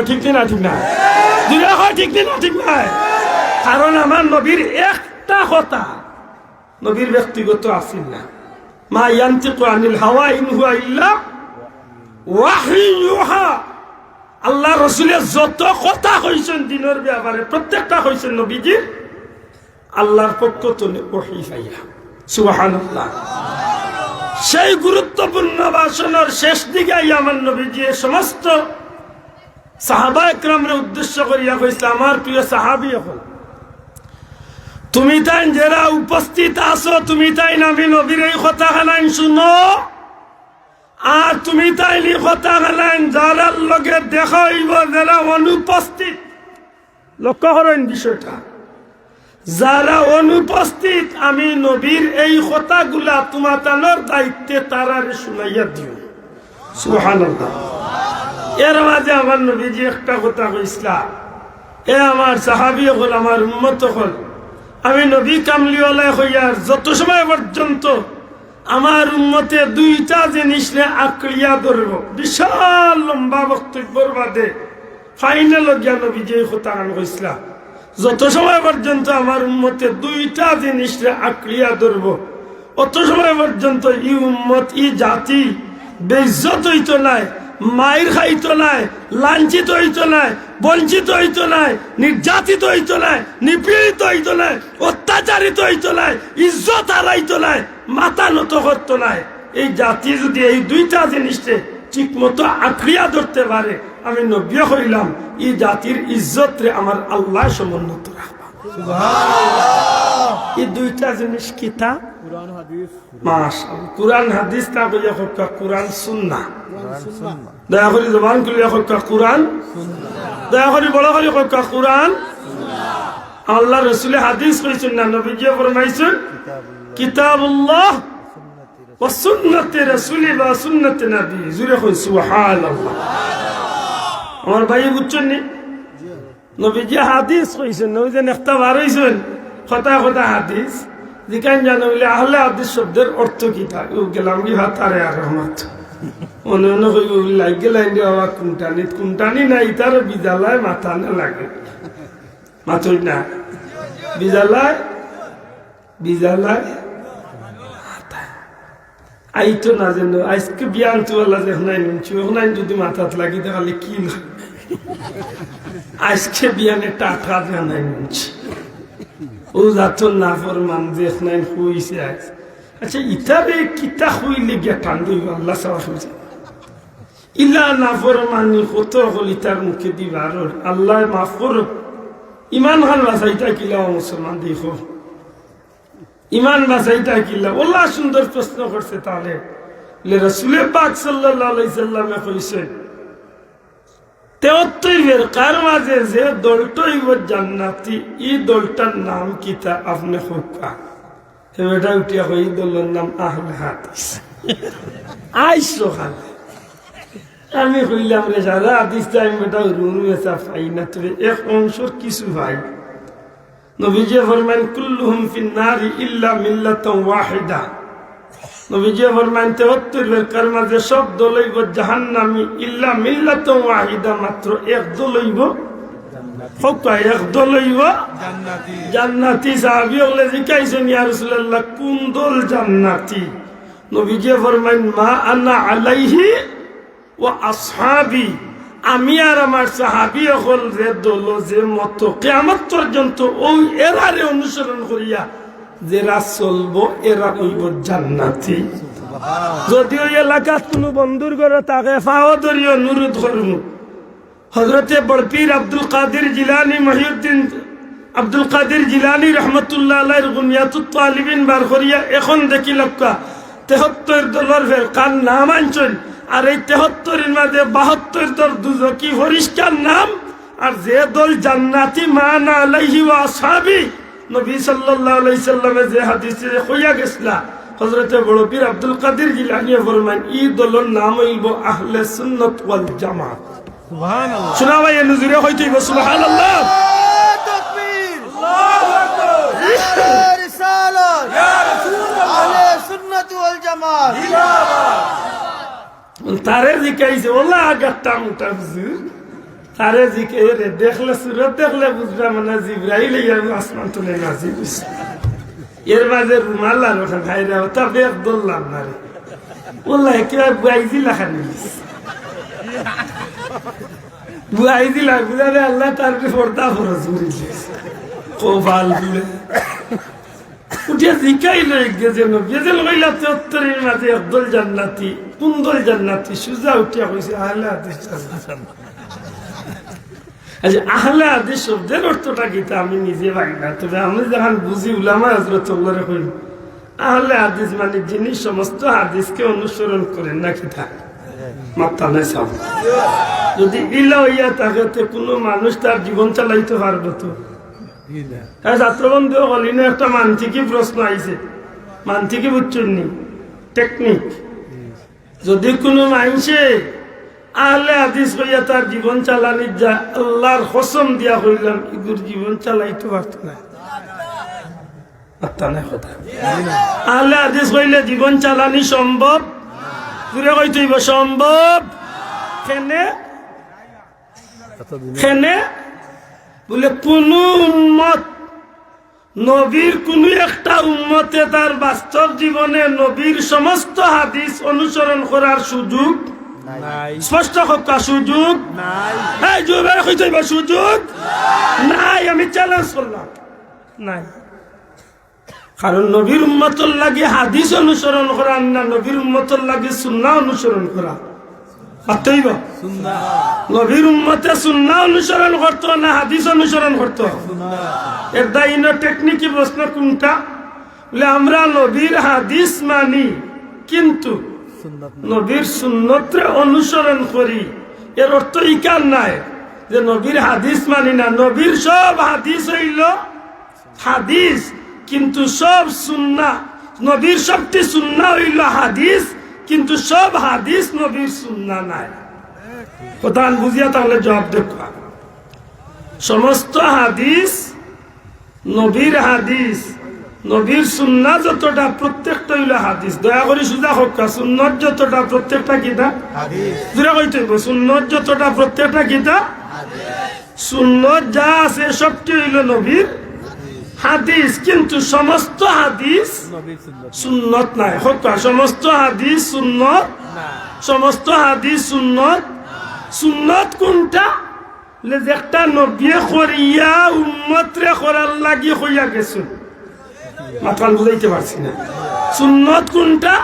ঠিক না ঠিক না, ঠিক না ঠিক নাই। কারণ আমার নবীর একটা কথা, নবীর ব্যক্তিগত আসিল না। মা ইয়ান্তিকু আনিল হাওয়া ইন হুয়া ইল্লা ওয়াহয়ুন ইউহা। আল্লাহ রাসূলের যত কথা কইছেন দিনের ব্যাপারে প্রত্যেকটা কইছেন নবীজির আল্লাহর পক্ষ থেকে ওহী পাইয়া। সুবহানাল্লাহ। সেই গুরুত্বপূর্ণ ভাষণের শেষ দিকে আমার নবীজি সমস্ত সাহাবা একরামরে উদ্দেশ্য করিয়া কইছে, আমার প্রিয় সাহাবী হল, তুমি তাই যারা উপস্থিত আছো, তুমি তাই আমি নবীর এই কথা খানাইন শুনো, আর তুমি তাই কথা খানাইন যারা লগে দেখা হইব যারা অনুপস্থিত। লক্ষ্য করেন বিষয়টা, যারা অনুপস্থিত আমি নবীর এই কথাগুলা তোমার দায়িত্বে তারারে শুনাইয়া দিও। সুবহানাল্লাহ। এর মাঝে আমার নবীজি একটা কথা কইছিলাম, এ আমার সাহাবী হল, আমার উম্মত হল, আমি নবী কামলিওয়ালা হইয়ার যত সময় পর্যন্ত আমার উম্মতে দুইটা জিনিস আঁকড়িয়া ধরব, বিশাল লম্বা বক্তব্যের বাদে ফাইনাল জ্ঞান নবীজি এই কথা আমি কইছিলাম, যত সময় পর্যন্ত আমার উম্মতে দুইটা জিনিস আঁকড়িয়া ধরব, অত সময় পর্যন্ত ই উম্মত ই জাতি বেইজ্জত হইত নাই, মায়ের খাইতো নাই, লাঞ্ছিত হইতো নাই, বঞ্চিত হইতো নাই, নির্যাতিত হইতো নাই, নিপীড়িত হইতো নাই, অত্যাচারিত হইতো নাই, ইজ্জত হারাইতো নাই, মাথা নত করতো নাই। এই জাতি যদি এই দুইটা জিনিসকে ঠিক মতো আঁকড়িয়া ধরতে পারে, আমি নবী হইলাম, এই জাতির ইজ্জত রে আমার আল্লাহ সমুন্নত রাখবা। এই দুইটা জিনিস কি তা? মাশাআল্লাহ। কুরআন হাদিস তা কইয়া হক্কা কুরআন সুন্নাহ। দয়া করে জবান খুলিয়া হক্কা কুরআন সুন্নাহ। দয়া করে বড় করে হক্কা কুরআন সুন্নাহ। আল্লাহ রাসূল হাদিস কইছেন না, নবীজি ফরমাইছেন কিতাবুল্লাহ ওয়া সুন্নতি রাসূলি ওয়া সুন্নতি নবী। জুরে কই সুবহানাল্লাহ। আমার ভাই বুঝছেন নি, নবীজি হাদিস কইছেন, ওই যে একটা বার হইছেন কথা কথা হাদিস যেখানে জানো বলে আহলে হাদিস শব্দের অর্থ কি থাকে, ও গেলাম কি ভাতারে আর রহমত মনে মনে কইব লাগ গেলাম বাবা কুমটানি নাই, তার বিজালায় মাথা না লাগে, মাথই না বিজালায় আইতো না যেন আজকে বিয়ান তুয়াল্লা যখন নিচ্ছি ওখানে যদি মাথাত লাগি দেখালে কি লাগবে, আজকে বিয়ানে টাকা জানাই নিচ্ছি ও যাত না ফরমান যেখানে হইছে আজ। আচ্ছা ইতারে কিতা হইলে গিয়া টান দিব আল্লাহ সাওয়া হইছে ইলা না ফরমানি কত হল ইতার মুখে দিবার আল্লাহ মাফ করুক। ইমান খান বাসাইটা কিলা মুসলমান দেখো ইমান বাসাইটা কিলা ওল্লা সুন্দর প্রশ্ন করছে তাহলে রাসূলে পাক সাল্লাল্লাহু আলাইহি সাল্লামে কইছেন 73 কার মাঝে যে দলটইব জান্নাতি এই দলটার নাম কিতা আপনি হুকা এটা উঠিয়া কই এই দলের নাম আহলে হাদিস আইসো খান আমি কইলাম রে সারা হাদিস টাইম বেটা রুনু এসা পাই না তবে এক অংশের কিছু ভাই নবীজি ফরমান কুল্লুহুম ফিন নারি ইল্লা মিল্লাতান ওয়াহিদা নবীজি ফরমান 73 কার মাঝে সব দলইব জাহান্নামী ইল্লা মিল্লাতান ওয়াহিদা মাত্র এক দলইব হুকা এক দলইব জান্নাতি জান্নাতি সাহাবী বলে জিজ্ঞাসা ইয়া রাসূলুল্লাহ কোন দল জান্নাতি নবীজি ফরমান মা আনা আলাইহি ও আসহাবি আমি আর আমার সাহাবী হল রে দল যে মত কিয়ামত পর্যন্ত ওই এরারে অনুসরণ করিয়া যারা চলবো এরা হইব জান্নাতি যদি ওই এলাকার কোনো বন্ধুর ঘরে তাকে ফাও ধরিও অনুরোধ করব হযরতে বড়পীর আব্দুল কাদের জিলানী মহিউদ্দিন আব্দুল কাদের জিলানী রহমতুল্লাহ আলাইহির গুনিয়াতুত তালিবিন বার করিয়া এখন দেখি লক্কা 73 দলের ফেরকার নাম আনছেন আর এই 73 মাঝে 72 দল দুজকি ফরিস্তার নাম আর যে দল জান্নাতি মান আলাইহি ওয়া আসহাবি নবী সাল্লাল্লাহু আলাইহি সাল্লামে যে হাদিসে কইয়া গেছলা হযরত বড় পীর আব্দুল কাদের জিলানী ফরমান এই দলের নাম হইব আহলে সুন্নাত ওয়াল জামাত সুবহানাল্লাহ শোনা ভাই নজরে হইতো সুবহানাল্লাহ তাকবীর আল্লাহু আকবার ইয়া রিসালাত ইয়া রাসূলুল্লাহ আহলে সুন্নাত ওয়াল জামাত জিন্দাবাদ তারে জিকাইছে ওলা আগাটা মোটা হুজুর তারে জিকে রে দেখলে সুরত দেখলে বুঝবা মানে জিবরাইল ইয়া আসমান তুলে নাজিল হইছে এর মাঝে রুমাল আর ওখানে ভাইরা ওটা বেক দল্লাম না রে ওলা একেবারে বুয়াইজি লাখা নিস বুয়াইজি লাগবে আল্লাহ তার পর্দা ফরজ করিছে কোবাল দিলে উঠিয়া জিকাইল গেজেন গেজেন হইলা 73 মাঝে একদল জান্নাতি কোন দল জান্নাতি সুজা উঠিয়া কইছে আহলে হাদিস আচ্ছা আহলে হাদিস শব্দের অর্থটা কি তা আমি নিজে ভাই না তবে আমি যখন বুঝি উলামা হযরতুল্লাহরে কই আহলে হাদিস মানে যিনি সমস্ত হাদিসকে অনুসরণ করেন না কি তা মাত্তা নাই সব যদি ইলা হইয়া থাকে তো কোনো মানুষ তার জীবন চালাইতে পারবে তো ছাত্রবন্ধু হলিনে একটা মানসিকই প্রশ্ন আইছে মানসিকই বুঝছেন নি টেকনিক যদি কোনো মানুষে আহলে হাদিস হইয়া তার জীবন চালানি যা আল্লাহর কসম দিয়া হইলাম ইগুর জীবন চালাইতে পারত না আহলে হাদিস হইলে জীবন চালানি সম্ভব ঘুরে কইতেইব সম্ভব খেনে বলে কোন উম্মত নবীর কোন একটা উম্মতে তার বাস্তব জীবনে নবীর সমস্ত হাদিস অনুসরণ করার সুযোগ নাই স্পষ্ট কথা সুযোগ নাই এই জোরে কইতেইবা সুযোগ নাই আমি চ্যালেঞ্জ করলাম নাই কারণ নবীর উম্মতের লাগি হাদিস অনুসরণ করা না নবীর উম্মতের লাগি সুন্নাহ অনুসরণ করা পাতইব সুন্নাহ নবীর উম্মতে সুন্নাহ অনুসরণ করতো না হাদিস অনুসরণ করতো সুন্নাহ এর দাইনো টেকনিকি প্রশ্ন কোনটা বলে আমরা নবীর হাদিস মানি কিন্তু নবীর সুন্নতরে অনুসরণ করি এর অর্থ ইকার নাই যে নবীর হাদিস মানি না নবীর সব হাদিস হইল হাদিস কিন্তু সব সুন্নাহ নবীর সবটি সুন্নাহ হইল হাদিস কিন্তু সব হাদিস নবীর সুন্নাহ নাই কথা বুঝিয়া তাহলে জবাব দেখো সমস্ত হাদিস নবীর হাদিস নবীর সুন্নাহ যতটা প্রত্যেকটা হইল হাদিস দয়া করে সুজা হোক সুন্নত যতটা প্রত্যেকটা কিতা হাদিস দূরে কইতে হইব সুন্নত যতটা প্রত্যেকটা কিতা হাদিস সুন্নত যা আছে সবটি হইল নবীর হাদিস কিন্তু সমস্ত হাদিস নবীর সুন্নত নাই হোক সমস্ত হাদিস সুন্নত না সমস্ত হাদিস সুন্নত সুন্নত কোনটা লে একটা নবী করিয়া উম্মতরে করার লাগি হইয়া গেছে মাথাল বুঝাইতে পারছি না সুন্নত কোনটা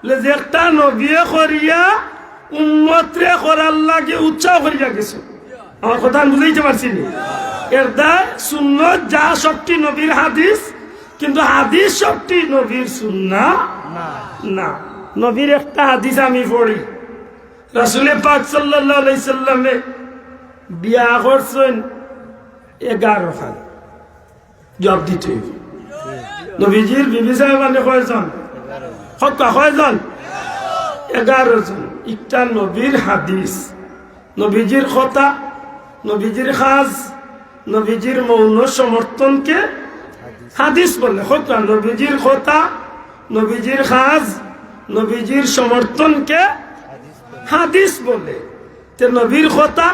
লে একটা নবী করিয়া উম্মতরে করার লাগি উৎসাহ করিয়া গেছে আমার কথা বুঝাইতে পারছি না এর দায় সুন্নত যা সবটি নবীর হাদিস, কিন্তু হাদিস সবটি নবীর সুন্নাহ না। নবীর একটা হাদিস আমি পড়ি, রাসূল পাক সাল্লাল্লাহু আলাইহি সাল্লামে বিয়া করছেন 11 খান। জবাব দিতে হইব। নবীজির বিবি সাহেবানে কয়জন? কয়জন? 11 জন। একটা নবীর হাদিস, নবীজির কথা, নবীজির খাজ, নবীজির মৌন সমর্থনকে হাদিস বলে। নবীজির কথা, নবীজির খাজ, নবীজির সমর্থনকে হাদিস বলে। তে নবীর কথা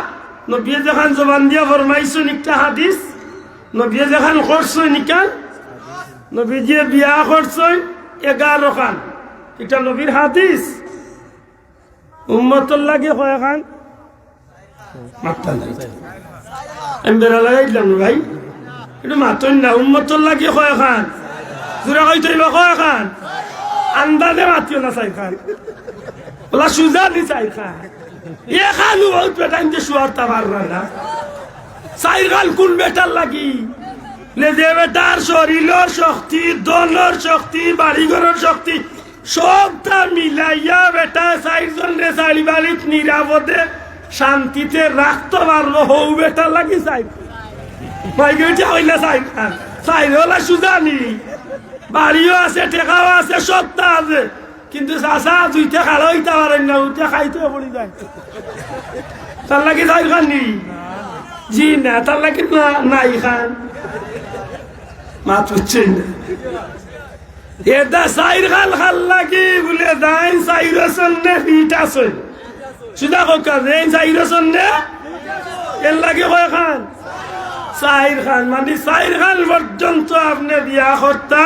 নবী যখন জবান দিয়া ফরমাইছেন একটা হাদিস, নবী যখন করছেন নিকান, নবীজি বিয়া করছেন 11 খান, এটা নবীর হাদিস। উম্মতর লাগে কয় খান? মাত্রা নাই, আমি বেড়া লাগাইলাম ভাই, এটা মাতন না। উম্মতর লাগে কয় খান? জোরে কই তৈবা কয় খান? আন্দাজে মাতিও না 4 খান, ওলা সুজা দি 4 খান। এ খানু বহুত বেটা ইনতে শুয়ারতা পারবা না। 4 খান কোন বেটার লাগি? যে বেটার শরীরের শক্তি, দলের শক্তি, বাড়িঘরের শক্তি সবটা মিলাইয়া বেটা 4 জন রে 4 বাড়িত নিরাপদে শান্তিতে রাখতে পারবো, হৌ বেটার লাগি 4 মাইগেটা হইলা 4 খান। 4 হলা সুজানি, বাড়িও আছে, টেকাও আছে, সবটা আছে, কিন্তু চাষা দুইটা খাড়া হইতে পারেন না, উঠে খাইতে পড়ি যায়। তার লাগে 4 খান নি? জি না, তার লাগে নাই খান। মাত হচ্ছে না, এটা 4 খান খাল লাগি বলে দাইন 4 সন্নে ফিট আছে। সুদা কোকা দেন 4 সন্নে এর লাগে কয় খান? 4 খান। মানে 4 খান পর্যন্ত আপনি বিয়া করতা,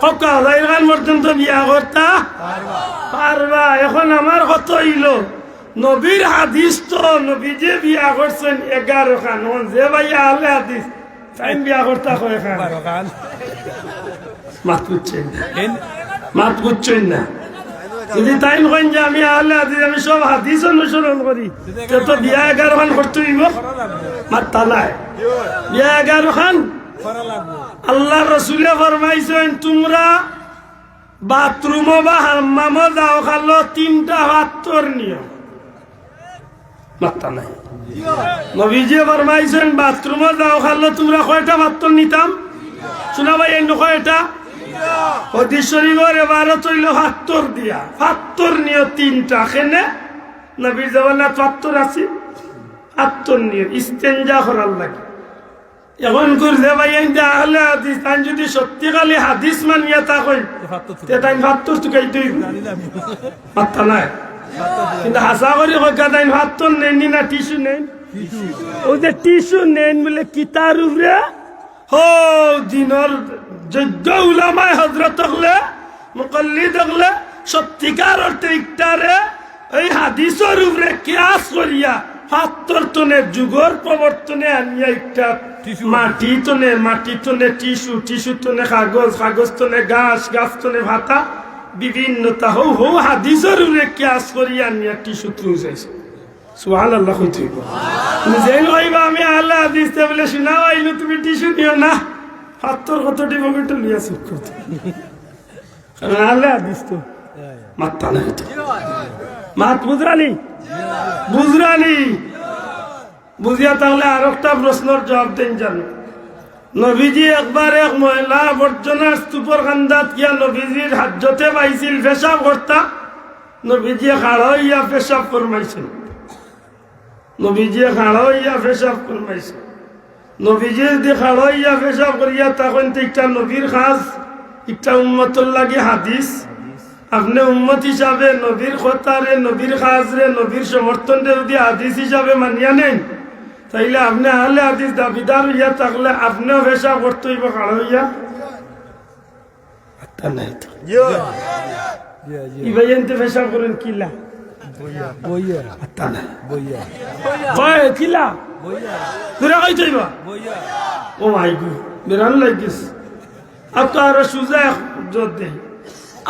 4 খান পর্যন্ত বিয়া করতা পারবা। এখন আমার কত হইল? নবীর হাদিস তো নবী যে বিয়া করছেন 11 খান, যে ভাইয়া আলে হাদিস তাই বিয়া করতা কয় খান? মাত বুঝছেন না, মাত বুঝছেন না। যদি তাই কইন যে আমি আলে হাদিস, আমি সব হাদিস অনুসরণ করি, তো বিয়া 11 খান করতে হইব। মাত তালায় বিয়া 11 খান। আল্লাহ রসুলে ফরমাইছেন তোমরা বাথরুম বা হাম্মাম যাও খালো 3টা পাত্তর নিও। মাত্তা নাই। নবীজি ফরমাইছেন বাথরুম যাও খালো তোমরা কয়টা পাত্তর নিতাম? শোনা ভাই, এন্ন কয়টা? হাদিস শরীফের এবারে তৈল পাত্তর দিয়া, পাত্তর নিও 3টা। কেনে? নবীর জামানাত পাত্তর আছে, পাত্তর নিও ইস্তেঞ্জা করার লাগে। এখন করছে ভাই আহলে হাদিস, তাই যদি সত্যিকালে হাদিস মানিয়া থাকেন তাই ৭২ টুকাই তুই মাত্রা নাই। কিন্তু হাসা করে তাই ৭২ নেননি না টিস্যু নেন? ওই যে টিস্যু নেন বলে কিতার উপরে হো দিনের যোগ্য উলামায়ে হযরত হলে, মুকাল্লিদ হলে সত্যিকার অর্থে ইকটারে এই হাদিসের উপরে কিয়াস করিয়া ৭২ টনের যুগর প্রবর্তনে আনিয়া একটা মাটি তনে টিস্যু তনে কাগজ, কাগজ তনে গাছ, গাছ তনে ভাতা, বিভিন্নতা হৌ হৌ হাদিসের উপরে কিয়াস করিয়া আনিয়া টিস্যু তুই যাইছে। সুবহানাল্লাহ কইতে হইব। তুমি যেই কইবা আমি আহলে হাদিস বলে শোনা আইলো, তুমি টিস্যু নিও না, ৭২ কত ডিমোমিটার নিয়ে চুপ করতে, কারণ আহলে হাদিস তো মাত্তা নাই। মাত বুঝরানি, বুঝরানি বুঝিয়া তাহলে আর একটা প্রশ্নের জবাব দেন জানো। নবীজি একবার এক মহিলা আবর্জনার স্তূপর কান্দাত গিয়া নবীজির হাজ্জতে পাইছিল, পেশাব করতা। নবীজি খাড়া হইয়া পেশাব ফরমাইছেন, নবীজি খাড়া হইয়া পেশাব ফরমাইছেন। নবীজি যদি খাড়া হইয়া পেশাব করিয়া তখন একটা নবীর খাস, একটা উম্মতর লাগে হাদিস। আপনি উম্মত হিসাবে নবীর খতারে, নবীর খাজরে, নবীর সমর্থনে যদি হাদিস হিসাবে মানিয়া নেন, তাইলে আপনি আহলে হাদিস দাবিদার হইয়া থাকলে আপনিও পেশাব করতে হইব খাড়া হইয়া। ইবাইতে পেশাব করেন কিলা কিলা তুরা কই যাইবা? ও মাই গো, বেরান লাগিস। আপনার সুজা জোর দেই।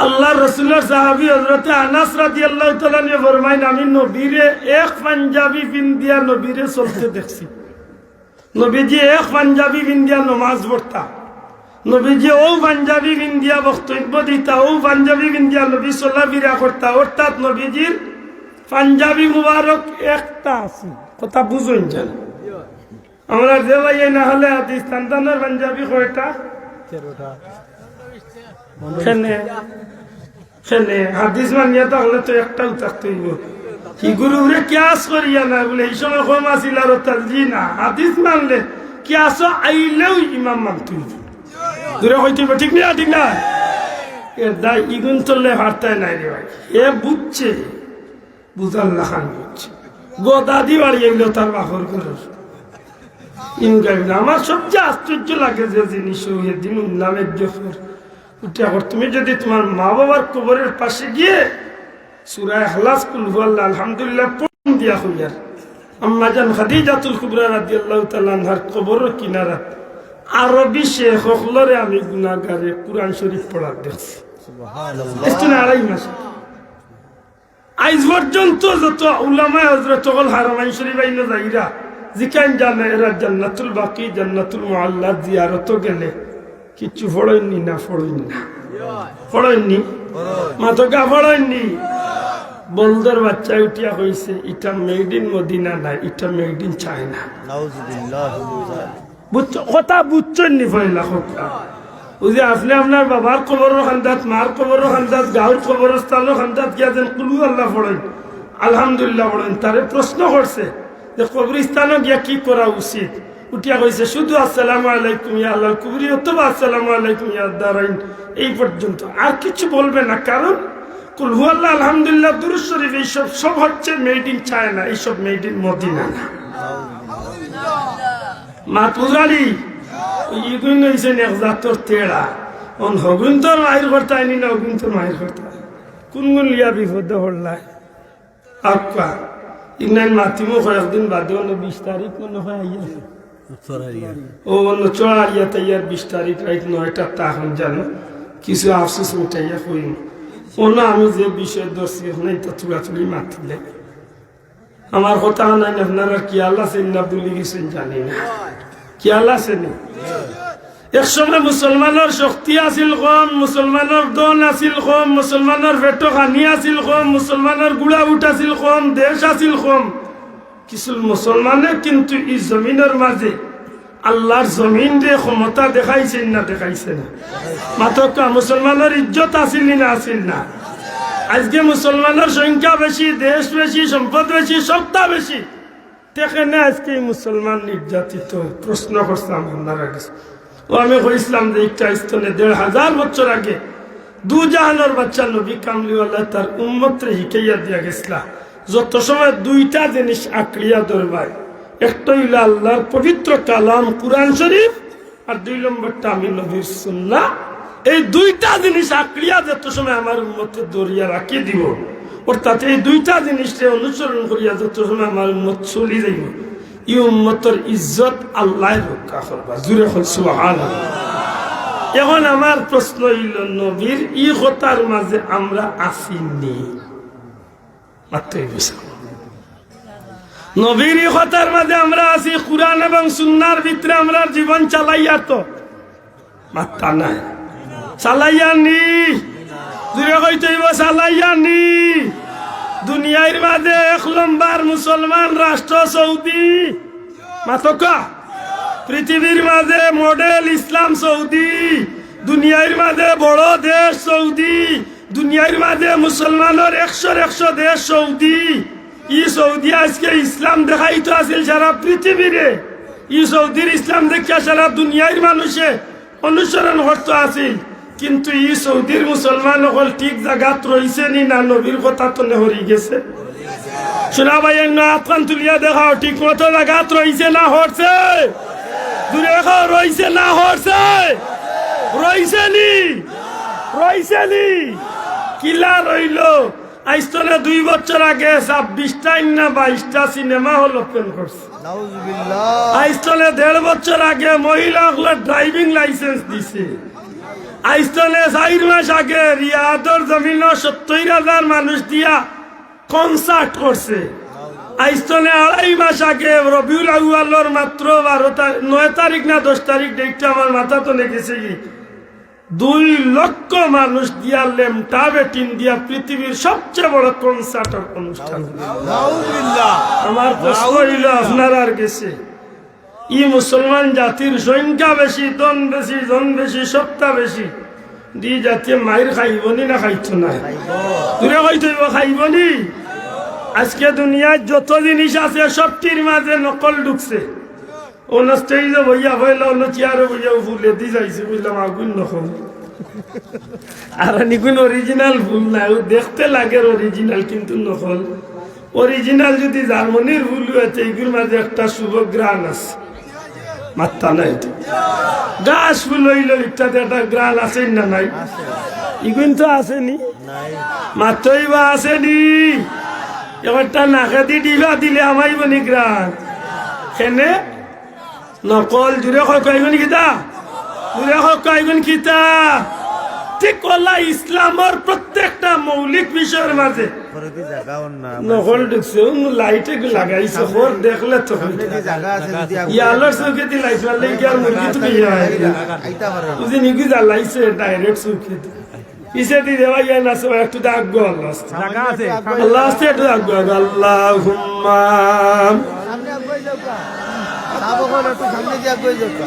আল্লাহ রসুলের সাহাবী হযরতে আনাস রাদিয়াল্লাহু তাআলা নিয়ে ফরমাইন, আমি নবীরে এক পাঞ্জাবি পিন্দিয়া নবীরে চলতে দেখছি। নবীজি এক পাঞ্জাবি বিন্দিয়া নমাজ পড়তা, নবীজি ও পাঞ্জাবি বিন্দিয়া বক্তব্য দিতা, ও পাঞ্জাবি বিন্দিয়া নবী চলাফেরা করতা। অর্থাৎ নবীজির পাঞ্জাবি মুবারক একটা আছে, কথা বুঝুন জান। আমরা যে ভাই না হলে হাদিস সন্তানের পাঞ্জাবি কয়টা? হাদিস মানিয়া তাহলে তো একটাও থাকতে হইব। কি গুরুরে ক্যাস করিয়া না বলে এই সময় কম আসিল আর তাজি না, হাদিস মানলে ক্যাস আইলেও ইমাম মানতে হইব। দূরে হইতে ঠিক না, ঠিক না? এর দায় ইগুন চললে হারতায় নাই রে ভাই। এ বুঝছে, বুঝার লাখান বুঝছে, গোদাদি বাড়ি এগুলো তার বাপর করর আমার সবচেয়ে আশ্চর্য লাগে যে জিনিস দিন নামের জফর উঠে। তুমি যদি তোমার মা বাবার কবরের পাশে গিয়ে সূরা ইখলাস কুল হুয়াল্লাহ আলহামদুলিল্লাহ পড়ন দিয়া হইয়ার, আম্মা জান খাদিজাতুল কুবরা রাদিয়াল্লাহু তাআলা আনহার কবরের কিনারা আরবি শেখ হলরে আমি গুনাহগারে কুরআন শরীফ পড়ার দেখছি। সুবহানাল্লাহ। এত আড়াই মাস আজ পর্যন্ত যত উলামায়ে হযরত হল হারামাইন শরীফ আইনো যাইরা জিকান জানে এরা জান্নাতুল বাকি জান্নাতুল মুআল্লা জিয়ারত গেলে কিছু ফড়াইনি না, ফড়াইনি না, ফড়াইনি মাতকা ফড়াইনি। বলদের বাচ্চা উঠিয়া হয়েছে এটা মেড ইন মদিনা না, এটা মেড ইন চায়না। বুঝছো কথা? বুঝছেন নি ফয়লা কথা? ওই যে আপনি আপনার বাবার কবরের খান্দাত, মার কবরের খান্দাত, গাঁর কবরস্থানের খান্দাত গিয়া যেন কুলু আল্লাহ পড়েন, আলহামদুলিল্লাহ পড়েন। তারে প্রশ্ন করছে যে কবরস্থানে গিয়া কি করা উচিত? উঠিয়া কইছে শুধু আসসালামু আলাইকুম ইয়া আল্লাহর কুবরি অথবা আসসালামু আলাইকুম ইয়া দারাইন, এই পর্যন্ত আর কিছু বলবে না। কারণ কুল হুয়াল্লাহ আলহামদুলিল্লাহ দুরূদ শরীফ এইসব সব হচ্ছে মেড ইন চায়না, এইসব মেড ইন মদিনা না। মা পুজারি ইগুন হইছেন এক জাতর তেড়া, অন হগুন তোর মাহির করতে আইনি না, হগুন তোর মাহির করতে কোন গুণ লিয়া বিপদে হল্লায় আক্কা ইনাইন মাতিমো কয়েকদিন বাদে অন্য 20 তারিখ মনে হয় আইয়া ও অন্য চড়াইয়া তাইয়ার 20 তারিখ রাইট 9টা তখন জানো কিছু আফসোস মিটাইয়া কইম অন্য আমি যে বিষয় ধরছি এখন এটা চুড়াচুড়ি মাতিলে আমার কথা নাই। আপনারা কি আল্লাহ সেন না বলি গেছেন জানি না, কি আল্লাহ সেন। এক সময় মুসলমানের শক্তি আছিল কম, মুসলমানের দন আছিল কম, মুসলমানের পেটো খানি আছিল কম, মুসলমানের গুড়া উঠ আছিল কম, দেশ আছিল কম। কিছু মুসলমানে কিন্তু এই জমিনের মাঝে আল্লাহর জমিন রে ক্ষমতা দেখাইছেন না, দেখাইছে না। মাত্র মুসলমানের ইজ্জত আছিল না, আছিল না? আজকে মুসলমানের সংখ্যা বেশি, দেশ বেশি, সম্পদ বেশি, সত্তা বেশি, দেখে না আজকে মুসলমান নির্যাতিত। প্রশ্ন করছিলাম আপনারা কাছে, ও আমি কইছিলাম যে একটা স্তনে 1500 বছর আগে দু জাহানের বাচ্চা নবী কামলিওয়াল্লাহ তার উম্মতরে শিখাইয়া দিয়া গেছিলা যত সময় দুইটা জিনিস আঁকড়িয়া ধরবাই, একটা হইল আল্লাহর পবিত্র কালাম কুরআন শরীফ, আর 2 নম্বরটা আমি নবীর সুন্নাহ। এই দুইটা জিনিস আঁকড়িয়া যত সময় আমার উম্মতকে দরিয়া রাখি দিব, অর্থাৎ এই দুইটা জিনিসকে অনুসরণ করিয়া যত সময় আমার উম্মত চলি যাইব, এই উম্মতের ইজ্জত আল্লাহ রক্ষা করবা। জুড়ে হল সুবহানাল্লাহ। এখন আমার প্রশ্ন হইল নবীর ই কথার মাঝে আমরা আসিনি, মাত্রই বুঝলাম নবীর ই কথার মাঝে আমরা আছি, কুরআন এবং সুন্নাহর ভিতরে আমরা জীবন চালাইয়া তো মাত্রা নাই, চালাইয়া নি, দূরে কইতে হইব চালাইয়া নি। দুনিয়ার মাঝে 1 নম্বর মুসলমান রাষ্ট্র সৌদি, মাতকা পৃথিবীর মাঝে মডেল ইসলাম সৌদি, দুনিয়ার মাঝে বড় দেশ সৌদি, দুনিয়ার মাঝে মুসলমানের 100 দেশ সৌদি। ই সৌদি আজকে ইসলাম দেখাইতো আছিল সারা পৃথিবীরে, ই সৌদির ইসলাম দেখা সারা দুনিয়ার মানুষে অনুসরণ করতে আছিল। কিন্তু ই সৌদির মুসলমান হল ঠিক জায়গাত রয়েছে নি না? নবীর কথা তো নেহরি গেছে। শোনা ভাই আফগান তুলিয়া দেখাও ঠিক মতো জায়গাত রয়েছে না হরছে? দূরে দেখাও রয়েছে না হরছে? রয়েছে নি, রয়েছে নি, কিলা রইল। আইস্তনে 2 বছর আগে 26টা না 22টা সিনেমা হল ওপেন করছে। আইস্তনে 1.5 বছর আগে মহিলাগুলোর ড্রাইভিং লাইসেন্স দিছে। আইস্তনে 4 মাস আগে রিয়াদর জমিন 70,000 মানুষ দিয়া কনসার্ট করছে। আইস্তনে 2.5 মাস আগে রবিউল আউয়ালর মাত্র 9 তারিখ না 10 তারিখ ডেটটা আমার মাথা তো লেগেছে কি 2 লক্ষ মানুষ দিয়া লেমটা বেটিন দিয়া পৃথিবীর সবচেয়ে বড় কনসার্ট অনুষ্ঠান। আমার প্রশ্ন হইল আপনার আর গেছে ই মুসলমান জাতির সংখ্যা বেশি, জন বেশি, সত্তা বেশি, দি জাতীয় মায়ের খাইবনি না খাইতো না দূরে হইতে খাইবনি। আজকে দুনিয়ায় যত জিনিস আছে সবটির মাঝে নকল ঢুকছে। অন্য স্টেজে বইয়া হইলে অন্য চেয়ারে বইয়া ফুলে দি যাইছে বুঝলাম আগুন নকল আর নিগুন অরিজিনাল ফুল না, দেখতে লাগে অরিজিনাল কিন্তু নকল। অরিজিনাল যদি জার্মানির ফুল হয়েছে এগুলোর মাঝে একটা শুভ গ্রান আছে, মাত্রা নাই গাছ ফুল হইল ইত্যাদি একটা গ্রান আছে না নাই? ইগুন তো আসেনি, মাত্রই বা আসেনি। এবারটা নাকে দি দিলে আমাই বনি গ্রান সেনে নকল জুড়ে কয়গুন কিতা জুড়ে কয়গুন কিতা। ঠিক কলা ইসলামের প্রত্যেকটা মৌলিক বিষয়ের মাঝে নকল ঢুকছে। লাইটে লাগাইছে খোর দেখলে তো ইয়ালোর চৌকে দি লাইট মারলে কি আর মুরগি তো বুঝি নিকি জ্বালাইছে ডাইরেক্ট চৌকে ইসে দি দেওয়া ইয়া না সব একটু দাগ গো আল্লাহ আছে আল্লাহ আছে একটু দাগ গো আল্লাহুম্মা সামনে আগুই যাও কা সাবো কোন একটু সামনে দি আগুই যাও কা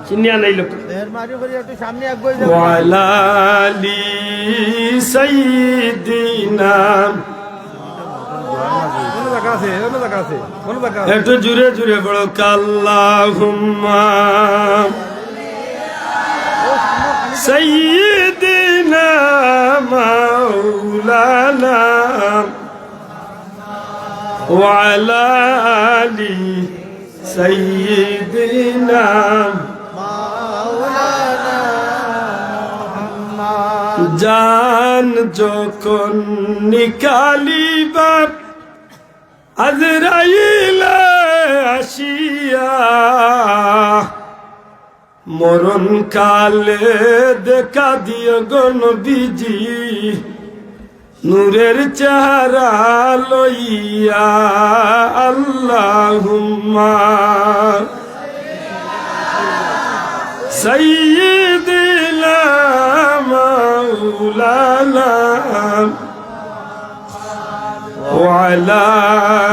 চিনিয়া নাই লোক দেহের মারি করি একটু সামনে আগুই যাও ওয়ালা লি সাইয়্যিদিনা কোন জায়গা আছে একটু জুরে জুরে বড় আল্লাহুম্মা سيدنا مولانا وعلى آل سيدنا مولانا জান যখন নিকালিবা আজরাইল আসিয়া মরণ কালে দেখা দিও গো নবীজি নূরের চেহারা লইয়া আল্লাহুম্মা সাইয়্যিদিনা মাওলানা ওয়া আলা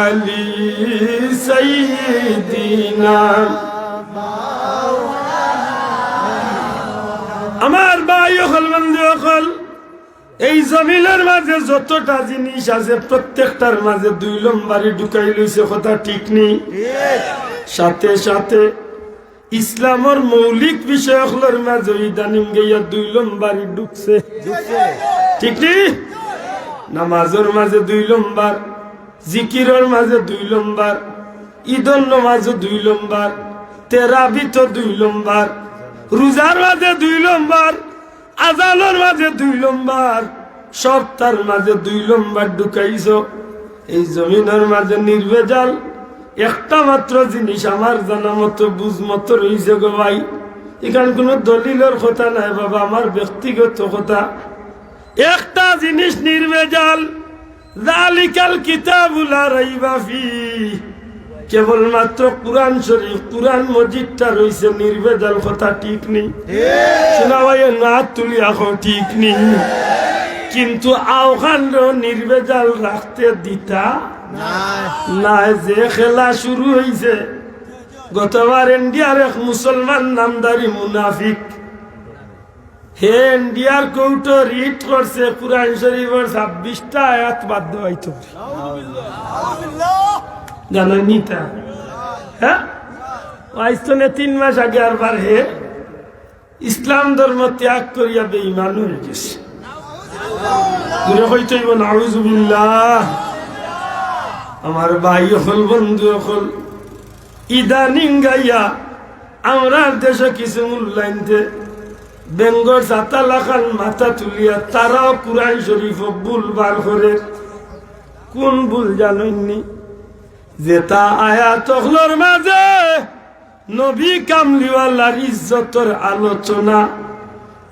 আলি সাইয়্যিদিনা। আমার ভাই হল বন্ধু হল এই জমিনের মাঝে যতটা জিনিস আছে প্রত্যেকটার মাঝে 2 নম্বরই ঢুকাই লইছে, কথা ঠিক নেই। সাথে সাথে ইসলামের মৌলিক বিষয়গুলোর মাঝে ইদানিং গিয়া 2 নম্বরই ঢুকছে, ঠিক নেই? নামাজের মাঝে 2 নম্বর, জিকিরের মাঝে 2 নম্বর, ঈদের নামাজে 2 নম্বর, তেরাবিত 2 নম্বর, রোজার মাঝে 2 নম্বর, আজানের মাঝে 2 নম্বর, সপ্তাহের মাঝে 2 নম্বর ঢুকাইছ। এই জমিনের মাঝে নির্ভেজাল একটা মাত্র জিনিস আমার জানা মতো বুঝ মতো রয়েছে গো ভাই। এখানে কোনো দলিলের কথা নাই বাবা, আমার ব্যক্তিগত কথা। একটা জিনিস নির্ভেজাল, যালিকাল কিতাবুল লা রাইবা ফিহি, কেবলমাত্র কুরআন শরীফ কুরআন মজিদটা রয়েছে নির্ভেজাল, কথা ঠিক নেই? শোনা ভাই না তুলি এখন ঠিক নেই, কিন্তু আওখান নির্ভেজাল রাখতে দিতা না। যে খেলা শুরু হয়েছে গতবার ইন্ডিয়ার এক মুসলমান নামদারি মুনাফিক, হে ইন্ডিয়ার কৌটো রিট করছে কুরআন শরীফের 26টা আয়াত বাদ দেওয়াইতো, জানেন নিতা? হ্যাঁ, আইস্তনে 3 মাস আগে আরবার হে ইসলাম ধর্ম ত্যাগ করিয়া বেঈমান হয়ে গেছে। নাউযুবিল্লাহ। আমার ভাই হল বন্ধু হল ইদানিং গাইয়া আমরা দেশে কিছু মূল্যায়নতে বেঙ্গল 7 লাখান মাথা তুলিয়া তারাও কুরআন শরীফ ভুল বার করে। কোন ভুল জানেননি? যেটা আয়াতগুলোর মাঝে নবী কামলিওয়ালার ইজ্জতের আলোচনা,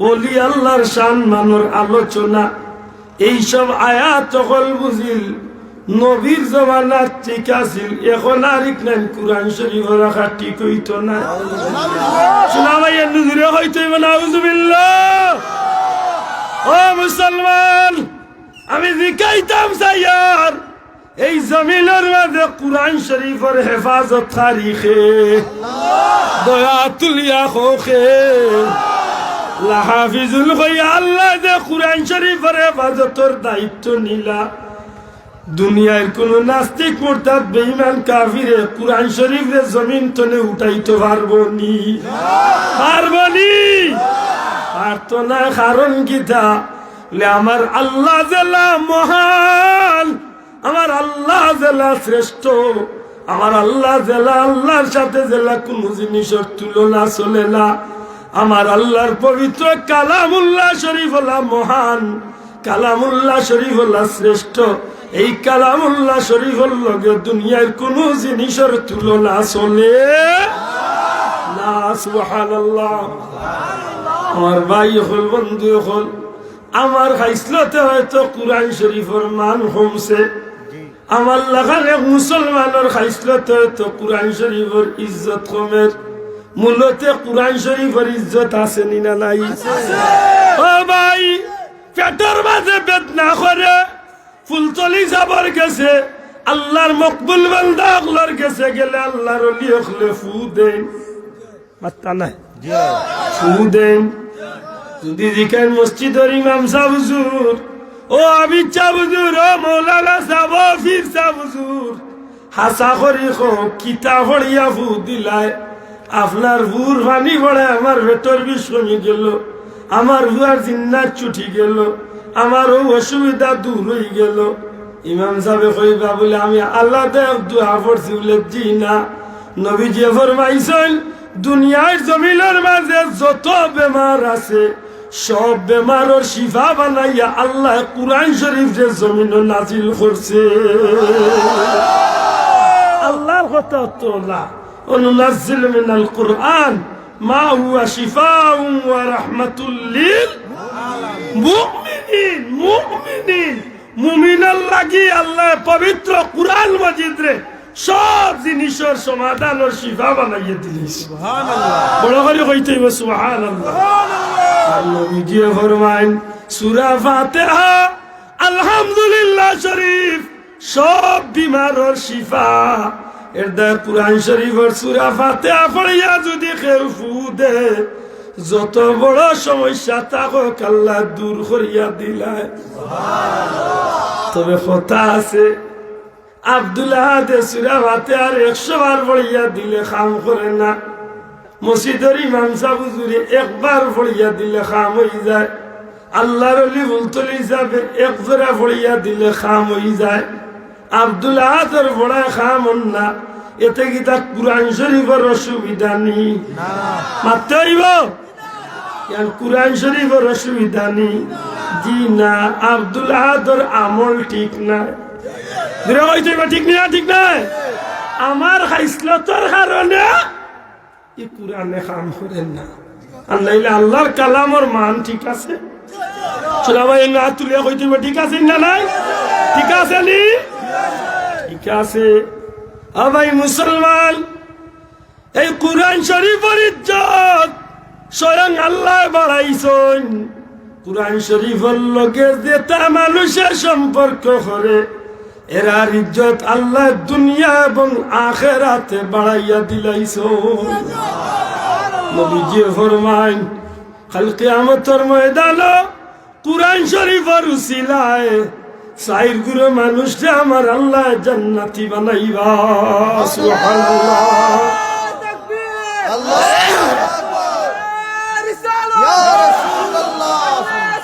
ওলি আল্লাহর সম্মানের আলোচনা, এইসব আয়াত তখন বুঝিল নবীর জমানার ঠিক আছিল, এখন আর ইকনান কুরআন শরীফ রাখা ঠিক হইতো না। শোনা ভাই নুজুরে হইতো নাউজুবিল্লাহ। ও মুসলমান, আমি জিকাইতাম সাইয়ার এই জমিনের মাঝে কুরআন শরীফের হেফাজত তারিখে দয়া তুলিয়া খোখে লাহাফিজুল হইয়া আল্লাহ যে কুরআন শরীফের হেফাজতের দায়িত্ব নিলা, দুনিয়ার কোন নাস্তিক মুরতাদ বেঈমান কাফিরে কুরআন শরীফের জমিন তলে উঠাইতে পারবনি, পারবনি। পারতো না, কারণ কিতা? আমার আল্লাহ জেলা মহান, আমার আল্লাহ জেলা শ্রেষ্ঠ, আমার আল্লাহ জেলা, আল্লাহর সাথে জেলা কোন জিনিসের তুলনা চলে না। আমার আল্লাহর পবিত্র কালামুল্লাহ শরীফ হলা মহান, কালামুল্লাহ শরীফ হলা শ্রেষ্ঠ। এই কালামুল্লাহ শরীফের লগে দুনিয়ার কোন জিনিসের তুলনা চলে না। সুবহানাল্লাহ। আমার ভাই হল, বন্ধু হল, আমার খাইসলতে হয়তো কুরআন শরীফের মান কমছে, আমার লাগানে মুসলমানের খাইসলতে হয়তো কুরআন শরীফের ইজ্জত কমের। মূলতে কুরআন শরীফের ইজ্জত আছে না নাই? ও ভাই, পেটের মাঝে বেদনা করে ফুলতলি যাবার গেছে, আল্লাহর মকবুল বান্দা আল্লাহর কাছে গেলে আল্লাহর ওলি হলে ফু দেন, মাত্তা নাই ফু দেন। যদি দিকেন মসজিদের ইমাম সাহেব হুজুর, ও আবিদ সাহেব হুজুর, ও মৌলানা সাহেব, ও পীর সাহেব হুজুর, হাসা করি খো কিতা হড়িয়া ফু দিলায়, আপনার ভুর পানি পড়ে আমার ভেতর বিষ কমে গেল, আমার ভুয়ার জিন্নাত ছুটি গেল, আমার ও অসুবিধা দূর হয়ে গেল। ইমাম সাহেব কইবা বলে আমি আল্লাহ দেখ দোয়া পড়ছি বলে জি না, নবীজি ফরমাইছেন দুনিয়ার জমিনের মাঝে যত বেমার আছে সব বেমারের শিফা বানাইয়া আল্লাহ কুরআন শরীফ যে জমিন নাজিল করছে। আল্লাহর কথা তোলা অনুনাজ্জিল মিনাল কুরআন মা হুয়া শিফাউন ওয়া রাহমাতুল লিল মুমিনিন। মুমিনিন, মুমিনের লাগি আল্লাহ পবিত্র কুরআন মাজিদ রে সব জিনিসের সমাধানের শিফা বানাইয়া দিলিস। সুবহানাল্লাহ। বড় করে কইতে হইব সুবহানাল্লাহ। আর নবীজি ফরমাইন সূরা ফাতিহা আলহামদুলিল্লাহ শরীফ সব বিমারের শিফা। এর দ্বারা কুরআন শরীফের সূরা ফাতিহা পড়িয়া যদি কেউ ফু দে, যত বড় সমস্যা থাকুক আল্লাহ দূর করিয়া দিলায়। তবে কথা আছে, আব্দুল্লাহ দে সূরা ফাতিহার 100 বার পড়িয়া দিলে কাম করে না। মসজিদের ইমাম সাহেব হুজুরে একবার পড়িয়া দিলে কাম হয়ে যায়। আল্লাহর ওলি বুলতলি হিসাবে এক জোড়া পড়িয়া দিলে কাম হয়ে যায়। আব্দুল্লাহ তোর পড়ায় কাম হন না, এতে কি তার কুরআন শরীফের অসুবিধা নেই? মারতে হইব কুরআন শরীফের অসুবিধা নেই? জি না, আব্দুল্লাহ তোর আমল ঠিক না। ঠিক না, ঠিক নাই? আমার খাইসলতর কারণে এই কুরআনে কাম করেন না। আল্লাহর কালামর মান ঠিক আছে? সবাই না তুলিয়া কইতে ঠিক আছে না? নাই ঠিক আছে নি? ঠিক আছে। ভাই মুসলমান, এই কুরআন শরীফের ইজ্জত স্বয়ং আল্লাহ বাড়াইছেন। কুরআন শরীফের লগে যেটা মানুষের সম্পর্ক করে এরার ইজ্জত আল্লাহ দুনিয়া এবং আখিরাতে বাড়াইয়া দিলাইছেন। নবীজি ফরমাইন কাল কিয়ামতের ময়দানে কুরআন শরীফের উসিলায় সাইর গুলো মানুষকে আমার আল্লাহ জান্নাতি বানাইবা। সুবহানাল্লাহ। আল্লাহু আকবার। রিসালাত ইয়া রাসূলুল্লাহ।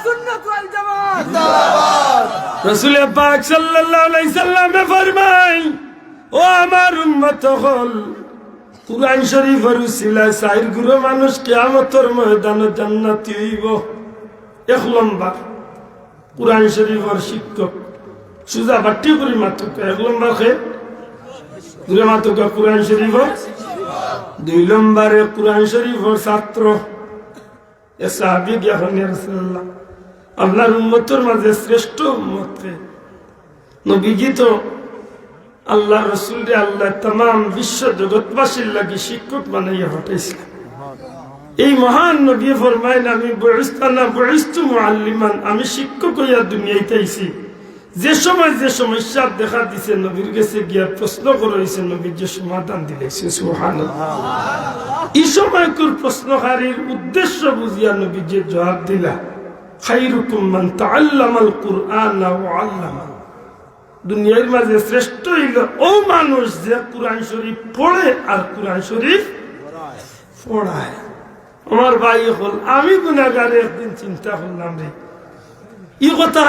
সুন্নাত ওয়াল জামাত জিন্দাবাদ। রাসূল পাক সাল্লাল্লাহু আলাইহি সাল্লাম ফরমায়, ও আমার উম্মত হল, কুরআন শরীফের উসিলায় সাইর গুলো মানুষ কিয়ামতের ময়দানে জান্নাতি হইব। এক নম্বর কুরআন শরীফের শিক্ষক সুজা বাটি করি মাতুক, এক নম্বর খে দুই মাতুক কুরআন শরীফের, দুই নম্বরে কুরআন শরীফের ছাত্র। এ সাহাবী গিয়া হন ইয়া রাসূলুল্লাহ, আল্লাহর উম্মতের মাঝে শ্রেষ্ঠ উম্মতকে নবীজি তো আল্লাহ রসুলরে আল্লাহ তাম বিশ্ব জগৎবাসীর লাগি শিক্ষক বানাইয়া পাঠাইছিল। এই মহান নবী ফরমাইন আমি বয়স্তানা বয়স্তু মুআল্লিমান, আমি শিক্ষক হইয়া দুনিয়াতে আইছি। যে সময় যে সমস্যা দেখা দিছে নবীর কাছে গিয়া প্রশ্ন করেছে, নবীর যে সমাধান দিলেছে সুবহানাল্লাহ। এই সময়কুর প্রশ্নকারীর উদ্দেশ্য বুঝিয়া নবী যে জবাব দিলা, খায়রুকুম মান তাআল্লামাল কুরআনা ওয়া আল্লামা। দুনিয়ার মাঝে শ্রেষ্ঠ হইল ও মানুষ যে কুরআন শরীফ পড়ে আর কুরআন শরীফ পড়ায়। আমার ভাই হল আমি গুনাহগার, একদিন চিন্তা করলাম রে এই কথা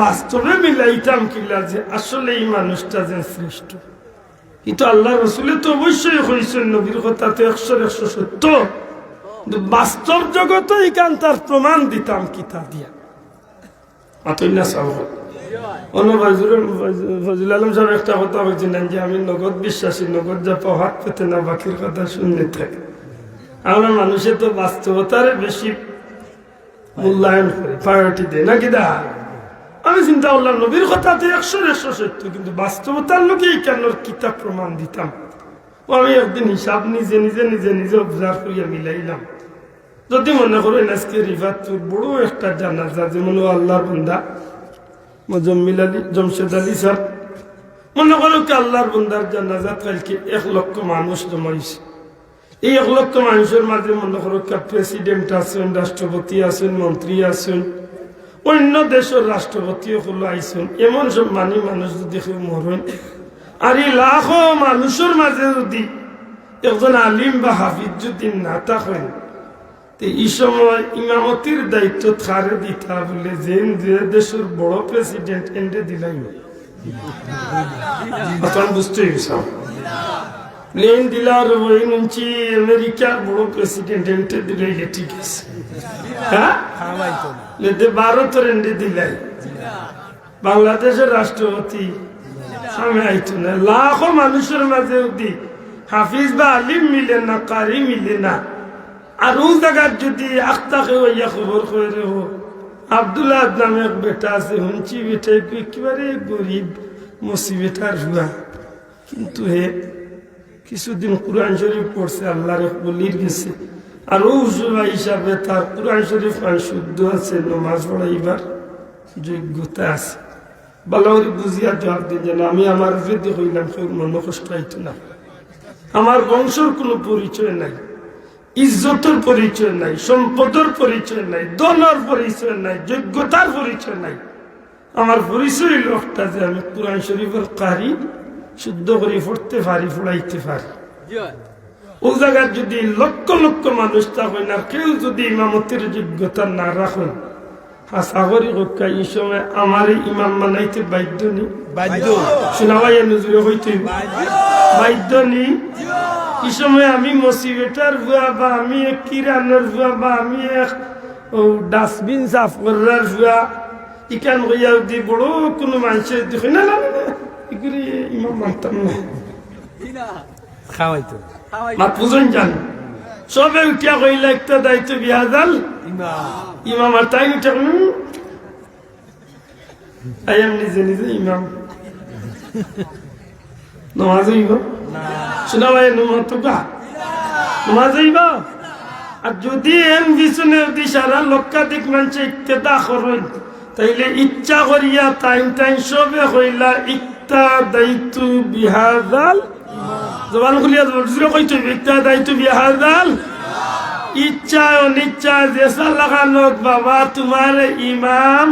বাস্তবে মিলাইতাম কিলা যে আসলে এই মানুষটা যে শ্রেষ্ঠ। কিন্তু আল্লাহ রসুলে তো অবশ্যই হয়েছেন, নবীর কথা তো 100 সত্য, বাস্তব জগতে এখান তার প্রমাণ দিতাম কিতা দিয়া। আতইনা সাহেব ফজল আলম সাহেব একটা কথা বলছিলেন যে আমি নগদ বিশ্বাসী, নগদ যা হাত পেতে না বাকির কথা শুনলে থাকে। আমরা মানুষে তো বাস্তবতার বেশি মূল্যায়ন করে, প্রায়োরিটি দেয় না কিনা। আমি চিন্তা করলাম নবীর কথা তো 100 সত্য, কিন্তু বাস্তবতার লোকে কেন কিতাব প্রমাণ দিতাম। ও আমি একদিন হিসাব নিজে নিজে নিজে নিজে অবজার্ভ করিয়া মিলাইলাম। যদি মনে করেন আজকে রিফাতুর বড় একটা জানাজা, যেমন আল্লাহর বান্দা মুজাম্মিল আলী জমশেদ আলী সাহেব, মনে করো কি আল্লাহর বান্দার জানাজা কালকে 1 লক্ষ মানুষ জমাইছে। এই 1 লক্ষ মানুষের মাঝে মনে করো প্রেসিডেন্ট আছেন, রাষ্ট্রপতি আছেন, মন্ত্রী আছেন, অন্য দেশের রাষ্ট্রপতিও হলো আইসেন। এমন সব মানুষ যদি কেউ মরেন, আর এই লাখো মানুষের মাঝে যদি একজন আলিম বা হাফিজ যদি না থাকেন, এই সময় ইমামতির দায়িত্ব থারে দিতা বলে যে দেশের বড় প্রেসিডেন্ট এন্ডে দিলাই বুঝতে প্লেন দিলার নুনছি আমেরিকার বড় প্রেসিডেন্ট এন্ডে দিলাই, ঠিক আছে। হ্যাঁ, ভারতের এন্ডে দিলাই, বাংলাদেশের রাষ্ট্রপতি সামনে আইতো না। লাখো মানুষের মাঝে যদি হাফিজ বা আলিম মিলে না, কারি মিলে না, আর ও জায়গার যদি আখতাকে হইয়া খবর করে হো আব্দুল্লাহ নামে এক বেটা আছে, হুঁচি বেটা একেবারে গরিব মুসিবেটার হুয়া, কিন্তু হে কিছুদিন কুরআন শরীফ পড়ছে, আল্লাহর বলির গেছে, আর ও হুজুরা হিসাবে তার কুরআন শরীফ শুদ্ধ আছে, নমাজ পড়াইবার যোগ্যতা আছে। বালাউরি বুঝিয়া জবাব দিয়ে যেন আমি আমার বৃদ্ধি হইলাম, কেউ মনে কষ্ট হইতো না। আমার বংশের কোনো পরিচয় নাই, ইজ্জতের পরিচয় নাই, সম্পদের পরিচয় নাই, দলের পরিচয় নাই, যোগ্যতার পরিচয় নাই। আমার পরিচয় লোকটা যে আমি কুরআন শরীফের কারি শুদ্ধ করে পড়তে পারি, পড়াইতে পারি। ও জায়গায় যদি লক্ষ লক্ষ মানুষ থাকেন আর কেউ যদি ইমামতির যোগ্যতা না রাখেন, সাগরি হকা এই সময় আমার ইমাম বানাইতে বাধ্য নেই, বাধ্য শোনাবাই নজরে হইতে বাধ্য নেই। এই সময় আমি মসিবেটার ভুয়া বা আমি এক কিরানোর ভুয়া বা আমি এক ডাস্টবিন সাফ করার ভুয়া ইকান হইয়া দি বড় কোনো মানুষের দেখি না এগুলি ইমাম মানতাম না, খাওয়াইতো মাত বুঝুন জান সবে উঠিয়া কইলা একটা দায়িত্ব বিহাজাল ইমাম, আর তাই উঠে আয়াম নিজে নিজে ইমাম নমাজ হইব শোনা ভাই নমাজ হইব। আর যদি এম পিছনে যদি সারা লক্ষাধিক মানুষ ইত্তেদা করেন, তাইলে ইচ্ছা করিয়া টাইম টাইম সবে হইলা ইত্তা দায়িত্ব বিহাজাল, জবান খুলিয়া কইতে ইত্তা দায়িত্ব বিহাজাল, ইচ্ছা অনিচ্ছা যেসা লাগানো বাবা তোমার ইমাম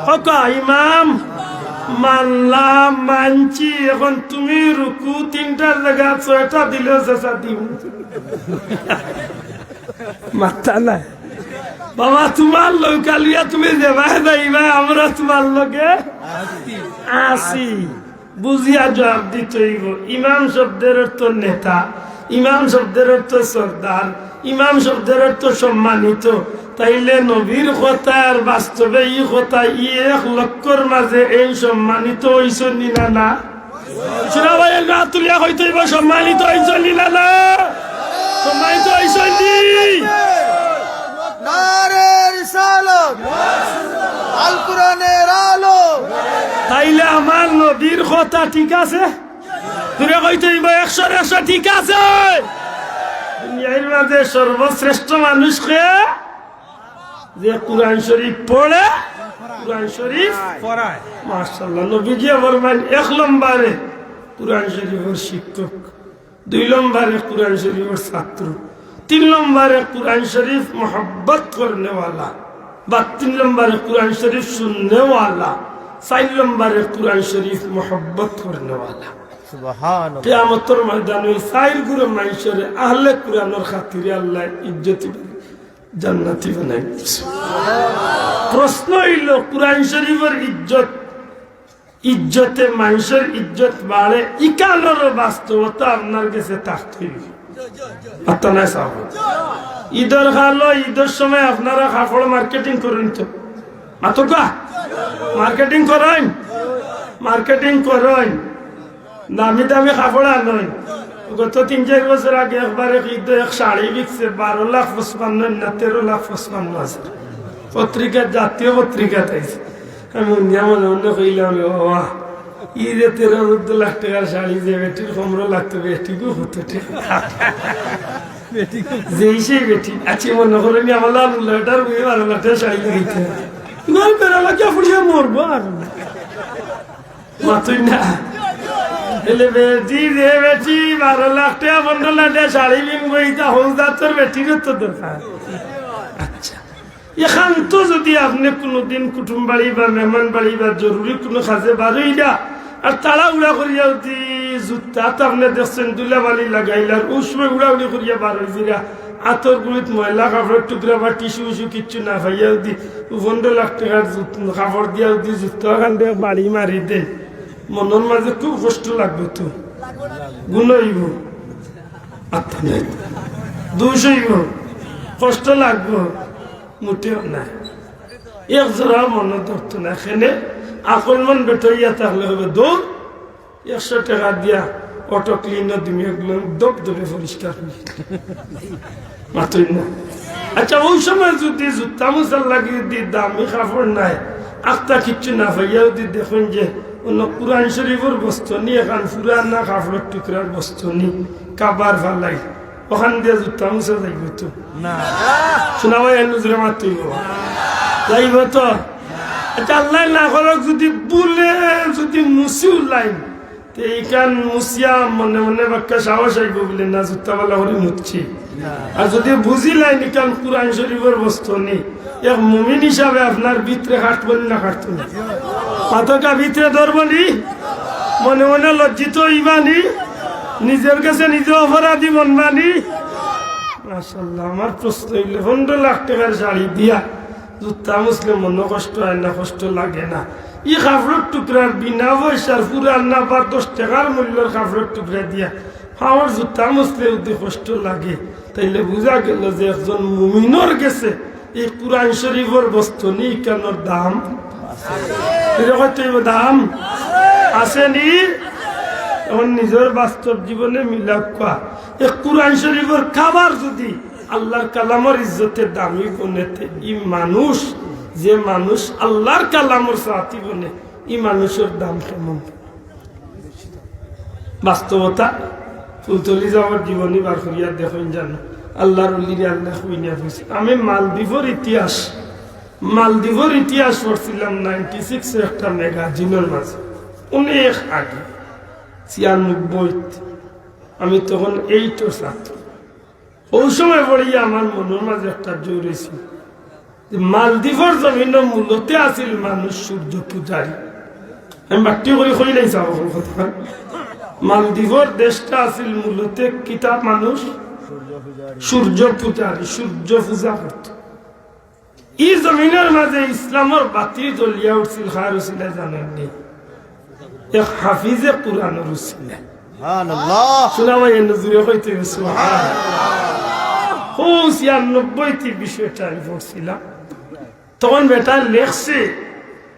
হকা ইমাম মানলাম মানছি। এখন তুমি রুকু 3টার জায়গা 6টা দিলেও চেষ্টা দিব মাথা নাই বাবা, তোমার লোক কালিয়া তুমি দেবা যাইবা, আমরা তোমার লোকে আসি। বুঝিয়া জবাব দিতে হইব। ইমাম শব্দের অর্থ নেতা, ইমাম শব্দের অর্থ সর্দার, ইমাম শব্দের অর্থ সম্মানিত। তাইলে নবীর কথা আর বাস্তবে ই কথা 1 লক্ষর মাঝে এই সম্মানিত হইছেন নিলা না? শোনা ভাই গা তুলিয়া হইতে হইব সম্মানিত হইছেন নিলা না? সম্মানিত হইছেন নি? নারে রিসালাত আল কোরআনের আলো। তাইলে আমার নবীর কথা ঠিক আছে, তুই কইতে 100 ঠিক আছে। দুনিয়ার মাঝে সর্বশ্রেষ্ঠ মানুষকে যে কোরআন শরীফ পড়ে, কোরআন শরীফ পড়ায়। মাশাআল্লাহ, নবীজি আমার মান 1 নম্বরে কোরআন শরীফের শিক্ষক, 2 নম্বরে কোরআন শরীফের ছাত্র, 3 নম্বরে কোরআন শরীফ मोहब्बत करने वाला, 3 নম্বরে কোরআন শরীফ सुनने वाला, 4 নম্বরে কোরআন শরীফ मोहब्बत करने वाला। সুবহানাল্লাহ। কিয়ামতের ময়দানে 4 গুরু মানুষের আহলে কোরআনের খাতিরে আল্লাহ ইজ্জতি জান্নাতি বানাই দিয়েছে। প্রশ্ন হইল, কোরআন শরীফের ইজ্জতে মানুষের ইজ্জত বাড়ে, ইকানোর বাস্তবতা আপনার কাছে থাকতে হইবে। আপনারা চাবো ঈদের খালো, ঈদের সময় আপনারা কাপড় মার্কেটিং করেন তো মাতকা মার্কেটিং করেন দামি দামি কাপড় আনেন। গত 3-4 বছর আগে একবারে ঈদ এক শাড়ি বিকছে 12,55,000 না 13,55,000। পত্রিকা, জাতীয় পত্রিকা তাইছে। আমি মনে কইলাম ঈদে 13-14 লাখ টাকার শাড়ি যে বেটির 15 লাখ তো বেটিকেও হতো ঠিক যেই সেই বেটি আছি মনে করেন আমার লাটার 12 লাখ টাকার শাড়ি লাগাইতে মরবো আর মাতুই না এলে বেটি যে বেটি 12 লাখ টাকা 15 লাখ টাকা শাড়ি কিনবো, এটা হলদার তোর বেটির তো দরকার। আচ্ছা, এখান তো যদি আপনি কোনোদিন কুটুম বাড়ি বা মেহমান বাড়ি বা জরুরি কোনো কাজে বারোইরা আর তারা উড়া করিয়া যদি জুতা তো আপনি দেখছেন দুলাবালি লাগাইলার ওই সময় উড়াউড়ি করিয়া বারোইরা আতর গুড়িত ময়লা কাপড়ের টুকরা বা টিস্যু উসু কিচ্ছু না ভাইয়া যদি 15 লাখ টাকার কাপড় দিয়া যদি জুতা খান দিয়ে বাড়ি মারি দেন, মনের মাঝে খুব কষ্ট লাগবে। তো গুণ হইব, আত্মা নাই, দোষ হইব, কষ্ট লাগবে, মোটেও নাই। এক জোড়া মনে ধরতো না। এখানে আকল মন বেটইয়া থাকলে হবে দৌড় 100 টাকা দিয়া অটো ক্লিনার তুমি এগুলো দপ দপে পরিষ্কার করি মাত্রই না। আচ্ছা, ওই সময় যদি জুতা মুসার লাগিয়ে দি দামি কাপড় নাই, আখতা কিচ্ছু না ভাইয়া যদি দেখুন যে অন্য কোরআন শরীফের বস্তু নি, এখান পুরানা কাপড়ের টুকরার বস্তু নি কাবার ফালাই, ওখান দিয়ে জুতা মুসা যাইব তো না? শোনা ভাই নজরে মাত্রই যাইব তো। আচ্ছা, আল্লাহ না করক যদি বলে যদি মুসিও লাইন তো এইখান মুসিয়া মনে মনে বাক্কা সাহস আইব বলে না জুতাওয়ালা করে মুচ্ছি। আর যদি বুঝিলাই নিকান কোরআন শরীফের বস্তু নেই, এক মুমিন হিসাবে আপনার ভিতরে কাটবেন না কাটতো না, পাতকা ভিতরে ধরবনি, মনে মনে লজ্জিত ইবানি, নিজের কাছে নিজে অপরাধী বনবানি। মাশাআল্লাহ, আমার প্রশ্ন হইলে 15 লাখ টাকার শাড়ি দিয়া জুতা মুসলিম মনে কষ্ট হয় না? কষ্ট লাগে না? ই কাপড়ের টুকরার বিনা পয়সার পুরানা বা 10 টাকার মূল্যের কাপড়ের টুকরা দিয়া আমার জুতা মুসলে যদি কষ্ট লাগে, তাইলে বোঝা গেল যে একজন মুমিনের গেছে এই কোরআন শরীফের বস্তু নি কেন দাম দাম আসেনি। এখন নিজের বাস্তব জীবনে মিলাপ কোয়া এই কোরআন শরীফের খাবার যদি আল্লাহর কালামের ইজ্জতের দামি বনেতে, ই মানুষ যে মানুষ আল্লাহর কালামের সাথী বনে, ই মানুষের দাম কেমন? বাস্তবতা ফুলতলি যাওয়ার জীবনী বার করিয়া দেখুন জানো আল্লাহর অলিরে আল্লাহ কইনা হয়েছে। আমি মালদ্বীপের ইতিহাস পড়ছিলাম 96 একটা ম্যাগাজিনের মাঝে, অনেক আগে 96। আমি তখন 8 ছাত্র। ওই সময় পড়িয়া আমার মনের মাঝে একটা জোর ছিল যে মালদ্বীপের জমিন মূলতে আছিল মানুষ সূর্য পূজারী। আমি বাক্য করে কইলাই যাব কথা, মালদ্বীপের দেশটা আছিল মূলত কিতাব মানুষ সূর্য পূজারী, সূর্য পূজা করত। এই জমিনের মাঝে ইসলামের বাতি জ্বলিয়া উঠছিল। খার ছিল জানেননি? এক হাফিজে কোরআনের ছিল। শোনা ভাই নজরে কইতে সুবহানাল্লাহ। 96 বিষয়টা আমি পড়ছিলাম। তখন বেটা লেখছে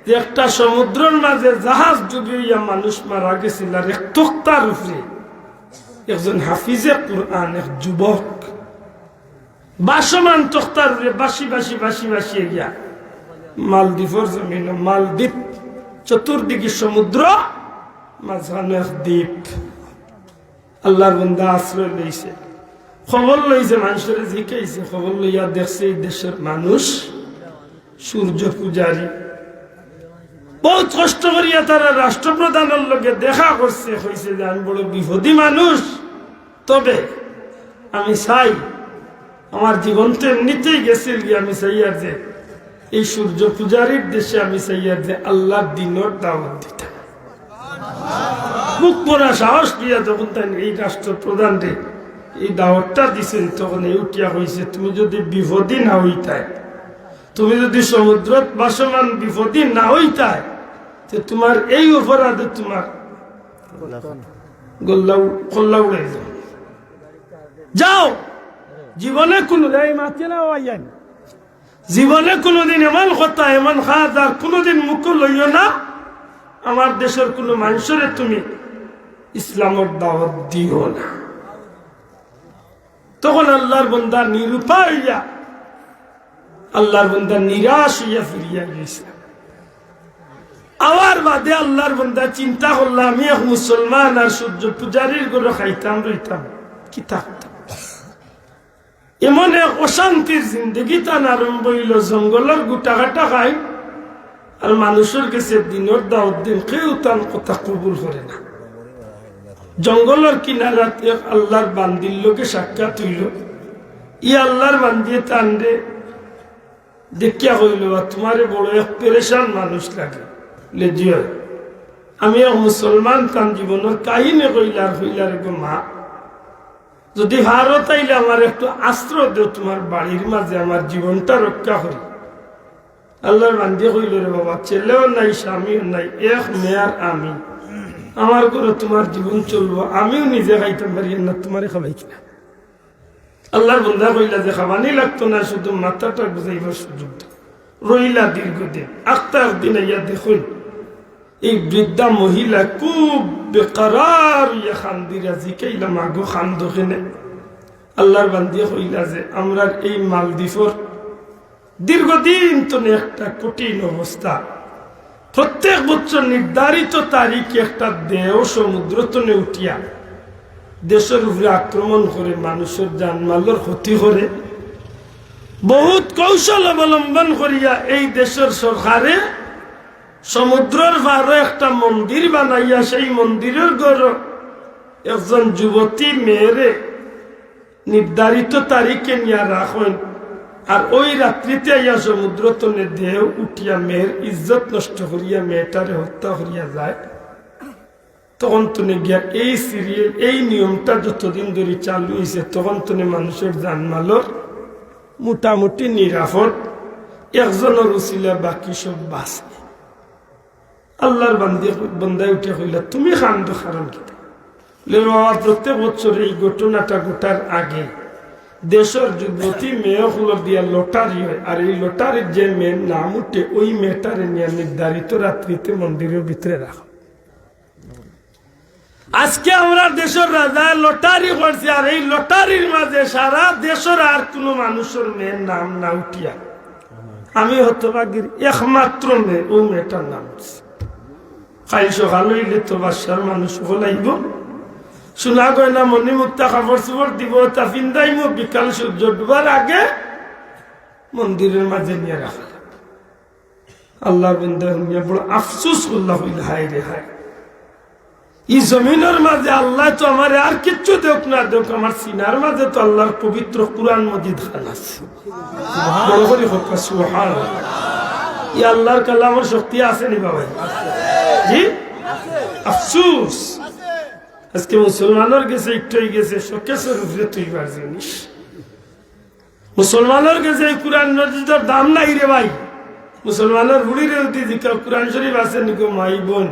যে একটা সমুদ্রের মাঝে জাহাজ ডুবিয়া মানুষ মারা গেছিল, আর এক তক্তার উপরে একজন হাফিজে কোরআন, এক যুবক বাসমান তক্তার বাসি বাসি বাসি বাসি গিয়া মালদ্বীপের জমিন, মালদ্বীপ চতুর্দিকে সমুদ্র, মাঝখানে এক দ্বীপ। আল্লাহর বান্দা আশ্রয় লইছে, খবর লইছে, মানুষের জিকাইছে, খবর লইয়া দেখছে এই দেশের মানুষ সূর্য পূজারী। বহুত কষ্ট করিয়া তারা রাষ্ট্রপ্রধানের লগে দেখা করছে, হয়েছে যে আমি বড় বিপদী মানুষ, তবে আমি চাই আমার জীবন তো এমনিতেই গেছিল গিয়ে, আমি চাই আর যে এই সূর্য পূজারীর দেশে আমি চাই আর যে আল্লাহর দিনের দাওয়াত দিতাম। মুখ পড়া সাহস দিয়া যখন তাই এই রাষ্ট্রপ্রধানরে এই দাওয়াতটা দিছেন, তখন এই উঠিয়া হয়েছে, তুমি যদি বিপদী না হইতাই, তুমি যদি সমুদ্রত বাসমান বিপদী না হইতাই, তো তোমার এই অপরাধে তোমার কল্লা উড়াই যাও। যাও, জীবনে জীবনে কোনোদিন এমন কথা এমন খাত আর কোনোদিন মুখ লইও না, আমার দেশের কোনো মানুষের তুমি ইসলামের দাওয়াত দিও না। তখন আল্লাহর বান্দা নিরুপায় হইয়া, আল্লাহর বান্দা নিরাশ হইয়া ফিরিয়া গেছে। আবার বাদে আল্লাহর বান্দা চিন্তা করলাম, আমি এক মুসলমান আর সূর্য পূজারীর গরু খাইতাম রইতাম কি থাকতাম। এমন এক অশান্তির জিন্দগি তান আরম্ভ হইল, জঙ্গলের গুটাঘাটা খাই আর মানুষের কাছে দিনের দাওয়াত দিন, কেউ তার কথা কবুল করে না। জঙ্গলের কিনারাত এক আল্লাহর বান্দির লোকে সাক্ষাৎ হইল। ই আল্লাহর বান্দিয়ে তান্ডে দেখিয়া হইল, তোমারে বড় এক পেরেশান মানুষ লাগে। লেজিও আমি এক মুসলমান, তান জীবনের কাহিনী কইলার হইলার গো মা, যদি ভারত আইলে আমার একটু আশ্রয় দেও তোমার বাড়ির মাঝে, আমার জীবনটা রক্ষা করি। আল্লাহর বান্দিয়ে কইল, রে বাবা, ছেলেও নাই স্বামীও নাই, এক মেয়ার আমি, আমার করে তোমার জীবন চলবো, আমিও নিজে খাইতাম পারি না, তোমারে খাবাই কিনা। আল্লাহর বন্ধা কইলা যে খাবানি লাগতো না, শুধু মাথাটা বুঝাইবার সুযোগ রইলা দীর্ঘদিন। আখতার দিন ইয়া দেখুন এই বৃদ্ধা মহিলা খুব বেকার ইয়া খান্দিরা জিকাইলা, মাগো খান দোকানে। আল্লাহর বান্দিয়ে কইলা যে আমরা এই মালদ্বীপের দীর্ঘদিন তো একটা কঠিন অবস্থা, প্রত্যেক বছর নির্ধারিত তারিখে একটা দেহ সমুদ্র তনে উঠিয়া দেশের উপরে আক্রমণ করে মানুষের জানমালের ক্ষতি করে। বহুত কৌশল অবলম্বন করিয়া এই দেশের সরকারে সমুদ্রের পারে একটা মন্দির বানাইয়া সেই মন্দিরের ঘর একজন যুবতী মেয়েরে নির্ধারিত তারিখে নিয়ে রাখেন, আর ওই রাত্রিতে আইয়া সমুদ্র তনে দেহ উঠিয়া মেয়ের ইজ্জত নষ্ট করিয়া মেয়েটারে হত্যা করিয়া যায়। তখন তুমি গিয়া এই সিরিয়াল এই নিয়মটা যতদিন ধরে চালু হয়েছে, তখন তুমি মানুষের জানমালের মোটামুটি নিরাপদ, একজনের উচিলা বাকি সব বাঁচে। আল্লাহর বন্দায় উঠে কইলা, তুমি খান্দ কারণ কি? বাবা, প্রত্যেক বছর এই ঘটনাটা ঘটার আগে দেশের যুবতী মেয়েগুলো দিয়া লটারি হয়, আর এই লটারির যে মেয়ের নাম উঠে ওই মেয়েটারে নিয়ে নির্ধারিত রাত্রিতে মন্দিরের ভিতরে রাখো। আজকে আমরা দেশের রাজা লটারি করছি, আর এই লটারির মাঝে সারা দেশের আর কোন মানুষের মেয়ের নাম না উঠিয়া আমি হতভাগীর একমাত্র মেয়ে, ওই মেয়েটার নাম খাই সকাল হইলে তো বাসার মানুষ হলাইব, শোনা গয়না মনি মুক্তা কাপড় চোপড় দিব, তা পিন্দাইব, বিকাল সূর্য ডুবার আগে মন্দিরের মাঝে নিয়ে রাখা। আল্লাহ বন্ধা বড় আফসুস করলাম, হইল হায় রে হায়, এই জমিনের মাঝে আল্লাহ তো আমার আর কিচ্ছু দেখ না দেখ, আমার সিনার মাঝে তো আল্লাহর পবিত্র কুরআন মজিদ খান আছে। বড় করে হোক সুবহানাল্লাহ। এই আল্লাহর কালামের শক্তি আছে নি বাবা? জি, আফসুস আজকে মুসলমানের গেছে একটুই গেছে শোকেসের উপরে তুইবার জিনিস। মুসলমানের গেছে এই কুরআন মজিদের দাম নাই রে ভাই। মুসলমানের বুড়ির কুরআন শরীফ আছে নাকি মাই বোন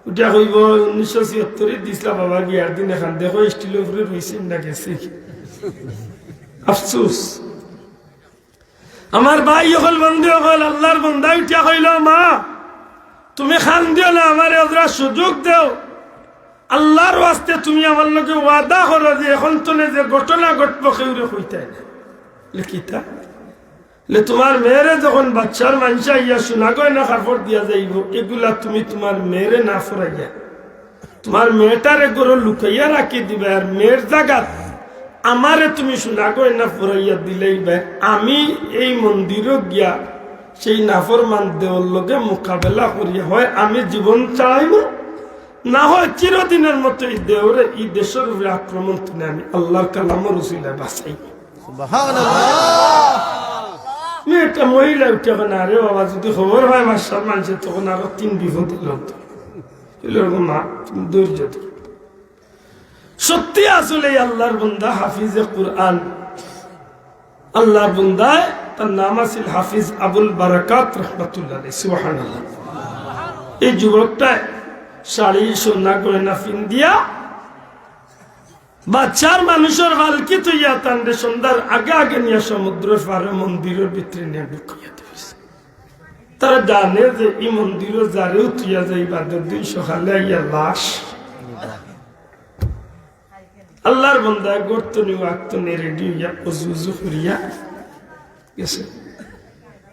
উঠা কইব 1976 দিসলা বাবা গিয়ার দিন এখান দেখো স্টিলের উপরে রয়েছে না গেছে। আফসুস। আমার ভাই হল বন্ধু হল আল্লাহর বন্ধা উঠা কইল, মা তুমি খান দিও না, আমার ওরা সুযোগ দেও, আল্লাহর ওয়াস্তে তুমি আমার লোকে ওয়াদা করো যে এখন তো যে ঘটনা ঘটবো কেউরে কইতে না। লিখিতা লে তোমার মেয়েরে যখন বাচ্চার মানুষা ইয়া শোনা গয়না কাপড় দিয়া যাইব এগুলা তুমি তোমার মেয়েরে না ফুরাইয়া তোমার মেয়েটারে গরো লুকাইয়া রাখি দিবে আর মেয়ের জায়গা আমারে তুমি শোনা গয়না ফুরাইয়া দিলেই বে আমি এই মন্দিরও গিয়া সেই নাফরমান দেওয়ার লগে মোকাবেলা করিয়া হয় আমি জীবন চাইব না হয় চিরদিনের মতো এই দেওরে এই দেশের উপরে আক্রমণ তুলে আমি আল্লাহর কালামর উসিলায় বাঁচাই। মেয়েটা মহিলা উঠে না রে বাবা যদি খবর হয় মাসার মানুষের তখন আরো 3 বিপদ মা তুমি ধৈর্য ধরো। সত্যি আসলে আল্লাহর বন্দা হাফিজে কুরআন আল্লাহর বন্দায় তার নাম আছিল হাফিজ আবুল বারাকাত রহমাতুল্লাহ আলাইহি সুবহানাল্লাহ। এই যুবকটা শাড়ি সোনা গয়না ফিন্দিয়া বাচ্চার মানুষের হালকি তুইয়া তান্ডে সন্ধ্যার আগে আগে নিয়ে সমুদ্রের পারে মন্দিরের ভিতরে নিয়ে ঢুকিয়া দিয়েছে। তারা জানে যে এই মন্দিরের যারেও তুইয়া যাই বাদের দিন সকালে ইয়া লাশ। আল্লাহর বন্দা গর্ত নিয়ে আক্ত নিয়ে রেডি হইয়া অজু করিয়া গেছে।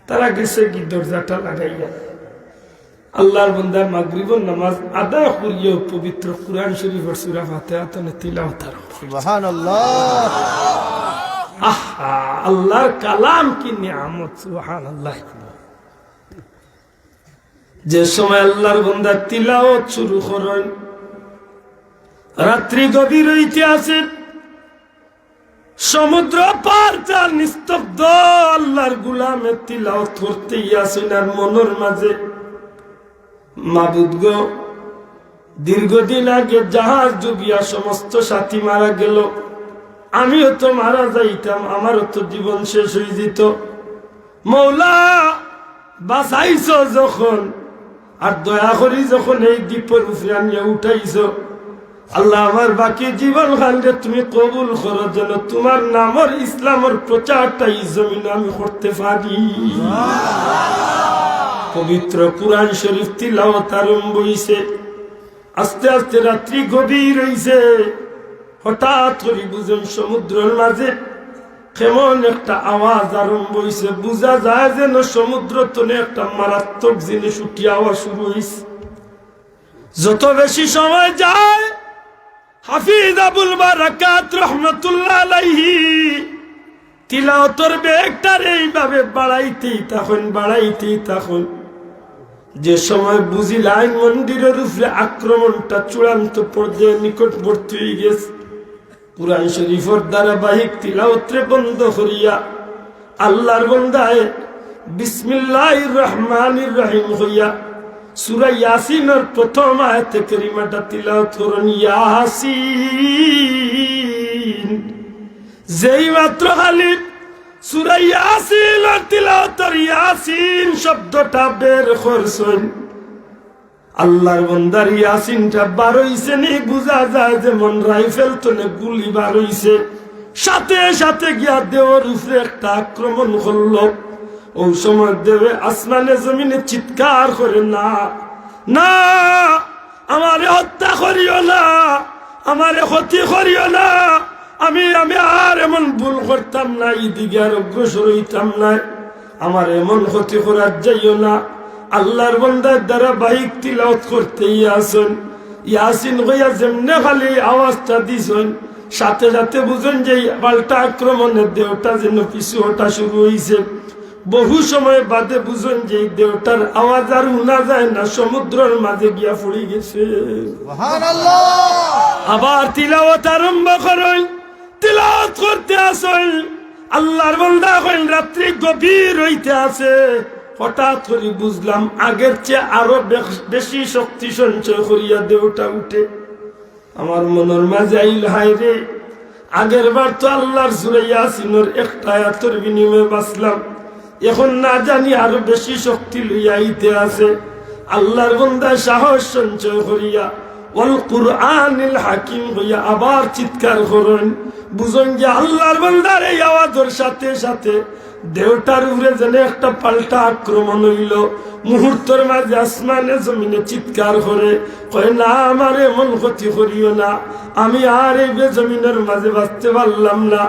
তারা গেছে কি দরজাটা লাগাইয়া আল্লাহর বন্দা মাগরিবের নামাজ আদায় করিয়া পবিত্র কুরআন শরীফের সূরা ফাতিহা তিলাওয়াত সুবহানাল্লাহ। আহা আল্লাহর কালাম কি নিয়ামত সুবহানাল্লাহ। যে সময় আল্লাহর বন্দা তিলাওয়াত শুরু করেন রাত্রি গভীর হইতে আছে সমুদ্র পার চার নিস্তব্ধ আল্লাহর গুলামে তিলাওয়াত করতেই আছেন আর মনের মাঝে মাবুদ গো দীর্ঘদিন আগে জাহাজ ডুবিয়া সমস্ত সাথী মারা গেল আমিও তো মারা যাইতাম আমারও তো জীবন শেষ হয়ে যেত মৌলা বাঁচাইছ যখন আর দয়া করি যখন এই দ্বীপের উপরে আনিয়া উঠাইছ আল্লাহ আমার বাকি জীবন খানকে তুমি কবুল করো যেন তোমার নামর ইসলামের প্রচারটা এই জমিনে আমি করতে পারি। পবিত্র কুরআন শরীফ তিলাওয়াত আরম্ভ হইছে। আস্তে আস্তে রাত্রি গভীর হইছে। হঠাৎ করে বুঝেন সমুদ্রের মাঝে কেমন একটা আওয়াজ আরম্ভ হইছে। বুঝা যায় যেন সমুদ্র তলে একটা মারাত্মক জিনিস উঠি আওয়াজ শুরু হইছে। যত বেশি সময় যায় হাফিজ আবুল বারাকাত রহমাতুল্লাহ আলাইহি তিলাওয়াতের বেগটার এইভাবে বাড়াইতেই তখন যে সময় বুঝিলাম মন্দিরের উপরে আক্রমণটা চূড়ান্ত পর্যায়ে নিকটবর্তী হয়ে গেছে কুরআন শরীফের ধারাবাহিক তিলাওয়াতরে বন্ধ করিয়া আল্লাহর বান্দায় বিসমিল্লাহির রহমানির রহিম হইয়া সূরা ইয়াসিনের প্রথম আয়াতে কারিমাটা তিলাওয়াত করুন। ইয়াসিন যেই মাত্র খালি সূরা ইয়াসিনের তিলাওয়াতের ইয়াসিন শব্দটা বের করছেন আল্লাহর বান্দার ইয়াসিনটা বার হইছে নি বুঝা যায় যেমন রাইফেল তলে গুলি বার হইছে। সাথে সাথে গিয়া দেওয়ার উপরে একটা আক্রমণ করলো। ওই সময় দেবে আসমানে জমিনে চিৎকার করে না না আমারে হত্যা করিও না আমারে ক্ষতি করিও না আমি আর এমন ভুল করতাম না এদিকে আর অগ্রসর হইতাম না আমার এমন ক্ষতি করার যাইও না। আল্লাহর বান্দার ধারাবাহিক তিলাওয়াত করতেই আসেন ইয়াসিন হইয়া যেমনে খালি আওয়াজটা দিছেন সাথে সাথে বুঝেন যে পাল্টা আক্রমণের দেহটা যেন পিছু ওঠা শুরু হইছে। বহু সময় বাদে বুঝেন যে দেহটার আওয়াজ আর শোনা যায় না সমুদ্রের মাঝে গিয়া পড়ে গেছে। আবার তিলাওয়াত আরম্ভ করেন তিলাওয়াত করতে আসেন আল্লাহর বান্দা কইন রাত্রি গভীর হইতে আছে। হঠাৎ করে বুঝলাম আগের চেয়ে আরো বেশি শক্তি সঞ্চয় করিয়া দেহটা উঠে। আমার মনের মাঝে আইল হায় রে আগের বার তো আল্লাহর সূরা ইয়াসিনের একটা আয়াতের বিনিময়ে বাঁচলাম এখন না জানি আরো বেশি শক্তি লইয়া আইতে আছে। আল্লাহর বান্দা সাহস সঞ্চয় করিয়া ওয়াল কুরআনিল হাকিম হইয়া আবার চিৎকার করেন বুঝুন যে আল্লাহর বান্দার এই আওয়াজের সাথে সাথে দেহটার উপরে যেন একটা পাল্টা আক্রমণ হইল। মুহূর্তের মাঝে আসমানে জমিনে চিৎকার করে কয়, না আমার এমন ক্ষতি করিও না, আমি আর এই বেজমিনের মাঝে বাঁচতে পারলাম না।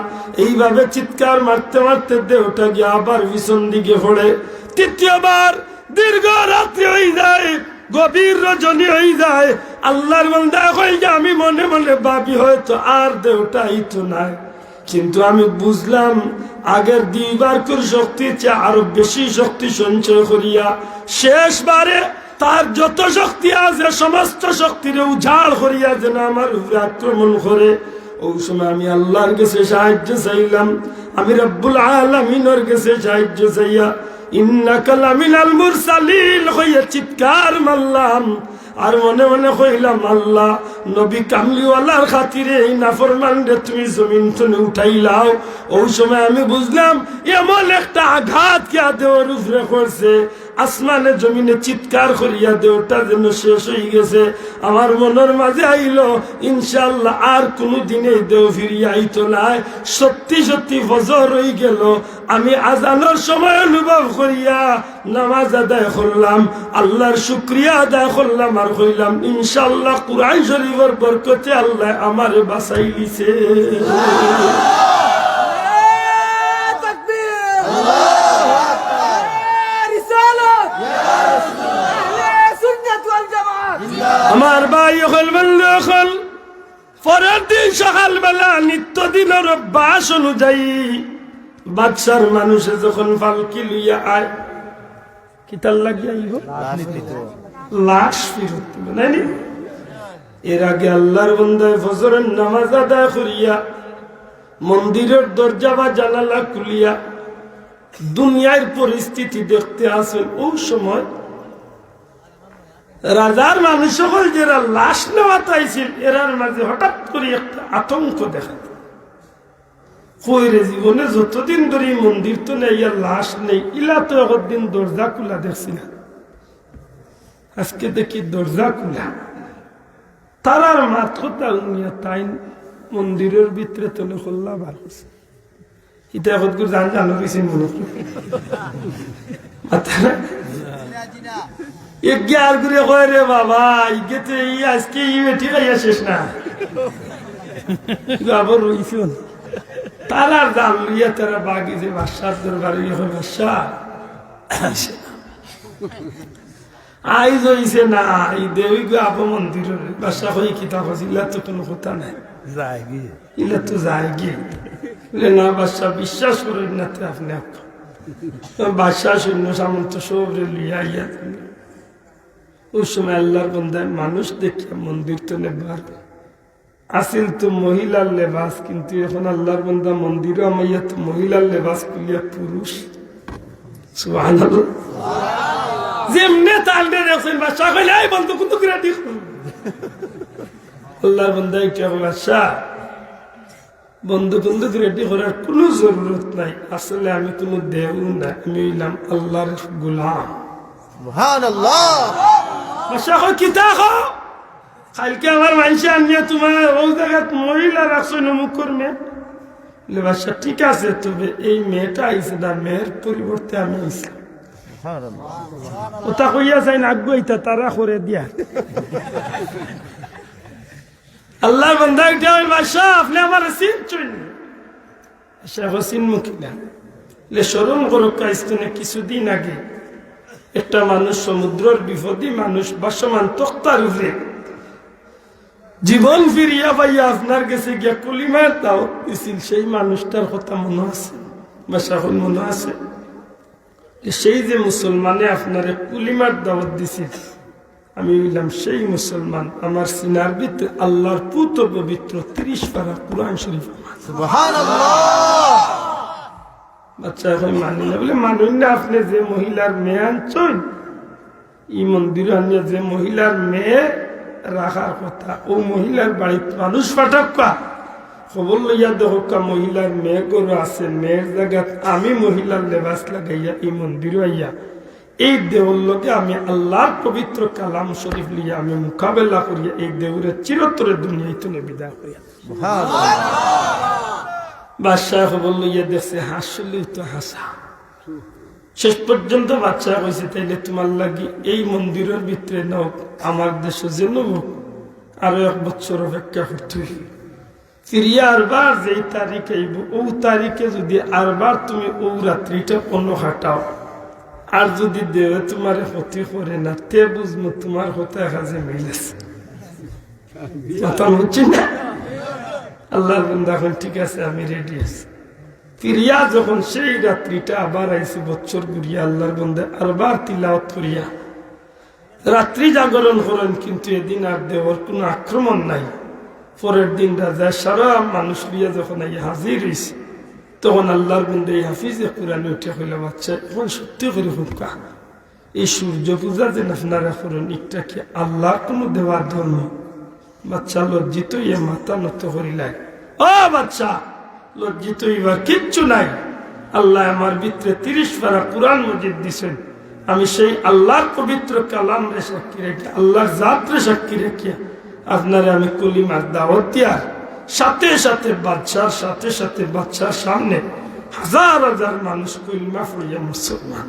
এইভাবে চিৎকার মারতে মারতে দেহটা গিয়ে আবার পিছন দিকে পড়ে। তৃতীয়বার দীর্ঘ রাত্রি হয়ে যায়, গভীর রজনী হয়ে যায়। আল্লাহর বান্দা কই যে আমি মনে মনে ভাবি হয়তো আর দেহটা তো নাই, কিন্তু আমি বুঝলাম আগের 2 বার করে শক্তির চেয়ে আরো বেশি শক্তি সঞ্চয় করিয়া শেষবারে তার যত শক্তি আছে সমস্ত শক্তির উজাড় করিয়া যেন আমার উপরে আক্রমণ করে। ওই সময় আমি আল্লাহর কাছে সাহায্য চাইলাম, আমি রব্বুল আলামিনের কাছে সাহায্য চাইয়া ইন্নাকা লামিনাল মুরসালিন হইয়া চিৎকার মারলাম। আর মনে মনে কইলাম, আল্লাহ নবী কামলিওয়ালার খাতিরে এই নাফরমানরে তুমি জমিন থেকে উঠাইলাও। ওই সময় আমি বুঝলাম এমন একটা আঘাত কে দেওয়ার উপরে করছে, আসমানে জমিনে চিৎকার করিয়া দেওটা যেন শেষ হয়ে গেছে। আমার মনের মাঝে আইলো ইনশাআল্লাহ আর কোনো দিনে দেও ফিরিয়ে আইতো নাই। সত্যি সত্যি ফজর হয়ে গেল। আমি আজানের সময় অনুভব করিয়া নামাজ আদায় করলাম, আল্লাহর শুকরিয়া আদায় করলাম, আর কইলাম ইনশাআল্লাহ কুরআন শরীফের বরকতে আল্লাহ আমারে বাঁচাই দিছে। আমার ভাই হল বন্ধু হল পরের দিন সকালবেলা নিত্যদিনের অভ্যাস অনুযায়ী বাদশার মানুষে যখন পালকি লইয়া আয়, কিতার লাগিয়া আইব লাশ ফিরত নাইনি। এর আগে আল্লাহর বান্দায় ফজরের নামাজ আদায় করিয়া মন্দিরের দরজা বা জানালা খুলিয়া দুনিয়ার পরিস্থিতি দেখতে আসেন। ওই সময় রাজার মানুষ সকল যারা লাশ নেওয়া চাইছিল এরার মাঝে হঠাৎ করে একটা আতঙ্ক দেখা কইরে জীবনে যতদিন ধরে মন্দির তো নেই আর লাশ নেই, ইলা তো একদিন দরজা খোলা দেখছি না, আজকে দেখি দরজা খোলা। তারার মাথা উনিয়া তাই মন্দিরের ভিতরে তলে খোল্লা বার করছে। এটা এখন জান জানো কিছু মনে আর করে কয় রে বাবা ইগেতে আজকে ঠিক আছে শেষ না আবার রইছ। তারা দাম লইয়া তারা বাগি যে বাসার দরবারে বাসা আইজ হইছে না এই দেবী গো আপ মন্দিরের বাসা হয়ে কিতাব ইলা তো কোনো কথা নাই, ইলা তো যায় গিয়ে না বাসা বিশ্বাস করেন না তো আপনি বাসা সৈন্য সামন্ত সবরে লইয়া ইয়া। ওই সময় আল্লাহর বান্দায় মানুষ দেখিয়া মন্দির তো নেবার আসিল তো মহিলার লেবাস, কিন্তু এখন আল্লাহর বান্দা মন্দিরও আমাইয়া তো মহিলার লেবাস খুলিয়া পুরুষ। সুবহানাল্লাহ। যেমনে তালডে দেখছেন বাদশা কইলে এই বন্ধু কিন্তু করে দিস আল্লাহর বান্দা এটা বাদশা বন্ধু বন্ধু রেডি করার কোনো জরুরত নাই, আসলে আমি কোনো দেও না, আমি হইলাম আল্লাহর গোলাম। সুবহানাল্লাহ। বাদশা কই কি দেখো কালকে আমার মানুষ আনিয়া তোমার ওই জায়গায় মহিলা রাখছো নমুক করবে। বাদশা ঠিক আছে, তবে এই মেয়েটা আইসে না, মেয়ের পরিবর্তে আমি আইসি। ওটা কইয়া যাই না আগুইতা তারা করে দিয়া আল্লাহ বান্দা বাদশা আপনি আমার চিনছেন? স্মরণ করো কাইস্তনে কিছুদিন আগে একটা মানুষ সমুদ্রের বিপদী মানুষ বাসমান তক্তার উপরে জীবন ফিরিয়া পাইয়া আপনার কাছে গিয়া কলিমার দাওয়াত দিছিল, সেই মানুষটার কথা মনে আছে? বাদশা মনে আছে? সেই যে মুসলমানে আপনারে কুলিমার দাওয়াত দিছিল, আমি বললাম সেই মুসলমান আমার সিনার ভিতরে আল্লাহর পুত পবিত্র 30 পারা কুরআন শরীফ। সুবহানাল্লাহ। বাচ্চা এখন মানি না বলে মানুষ না, আপনি যে মহিলার মেয়ে আনছেন এই মন্দির আনিয়া যে মহিলার মেয়ে রাখার কথা, ও মহিলার বাড়িতে মানুষ পাঠাক্কা খবর লইয়া দেখা মহিলার মেয়ে গরু আছে, মেয়ের জায়গা আমি মহিলার লেবাস লাগাইয়া এই মন্দির আইয়া এই দেউর লোকে আমি আল্লাহর পবিত্র কালাম শরীফ লিয়া আমি মোকাবেলা করিয়া এই দেউরের চিরতরে দুনিয়ায় তুলে বিদায় করিয়া। বাদশাহ খবর লইয়া দেখছে হাসলেও তো হাসা। শেষ পর্যন্ত বাদশাহ কইছে তাইলে তোমার লাগি এই মন্দিরের ভিতরে নাও, আমার দেশে যে নব আরো 1 বছর অপেক্ষা করতে হইবে। ফিরিয়া আরবার যেই তারিখ আইব ও তারিখে যদি আরবার তুমি ও রাত্রিটা অন্য হাঁটাও, আর যদি দেবে তোমার ক্ষতি করে না, তে বুঝবো তোমার হতে কাজে মিলেছে। কথা হচ্ছে না? আল্লাহর বান্দা এখন ঠিক আছে, আমি রেডি আছি। ফিরিয়া যখন সেই রাত্রিটা আবার আইসি বছর ঘুরিয়া, আল্লাহর বান্দা আরবার তিলাওয়াত করিয়া রাত্রি জাগরণ করেন, কিন্তু এদিন আর দেওয়ার কোনো আক্রমণ নাই। পরের দিন রাজা সারা মানুষ লিয়া যখন হাজির হয়েছে, তখন আল্লাহর বন্ধু এই হাফিজে কোরআনে উঠে কইল, বাচ্চা এখন সত্যি করে হুকা, এই সূর্য পূজা যে আপনারা করেন এটা কি আল্লাহর কোনো দেওয়ার ধর্ম? বাচ্চা লজ্জিত ইয়ে মাথা নত করিলাই। ও বাচ্চা, লজ্জিত এবার কিচ্ছু নাই। আল্লাহ আমার ভিতরে 30 পারা কোরআন মজিদ দিছেন, আমি সেই আল্লাহর পবিত্র কালাম রে সাক্ষী রেখে, আল্লাহর জাত রে সাক্ষী রেখে আপনারা আমি কলিমার দাওয়াত দিয়ার সাথে সাথে বাচ্চার সামনে হাজার হাজার মানুষ কলিমা পড়িয়া মুসলমান।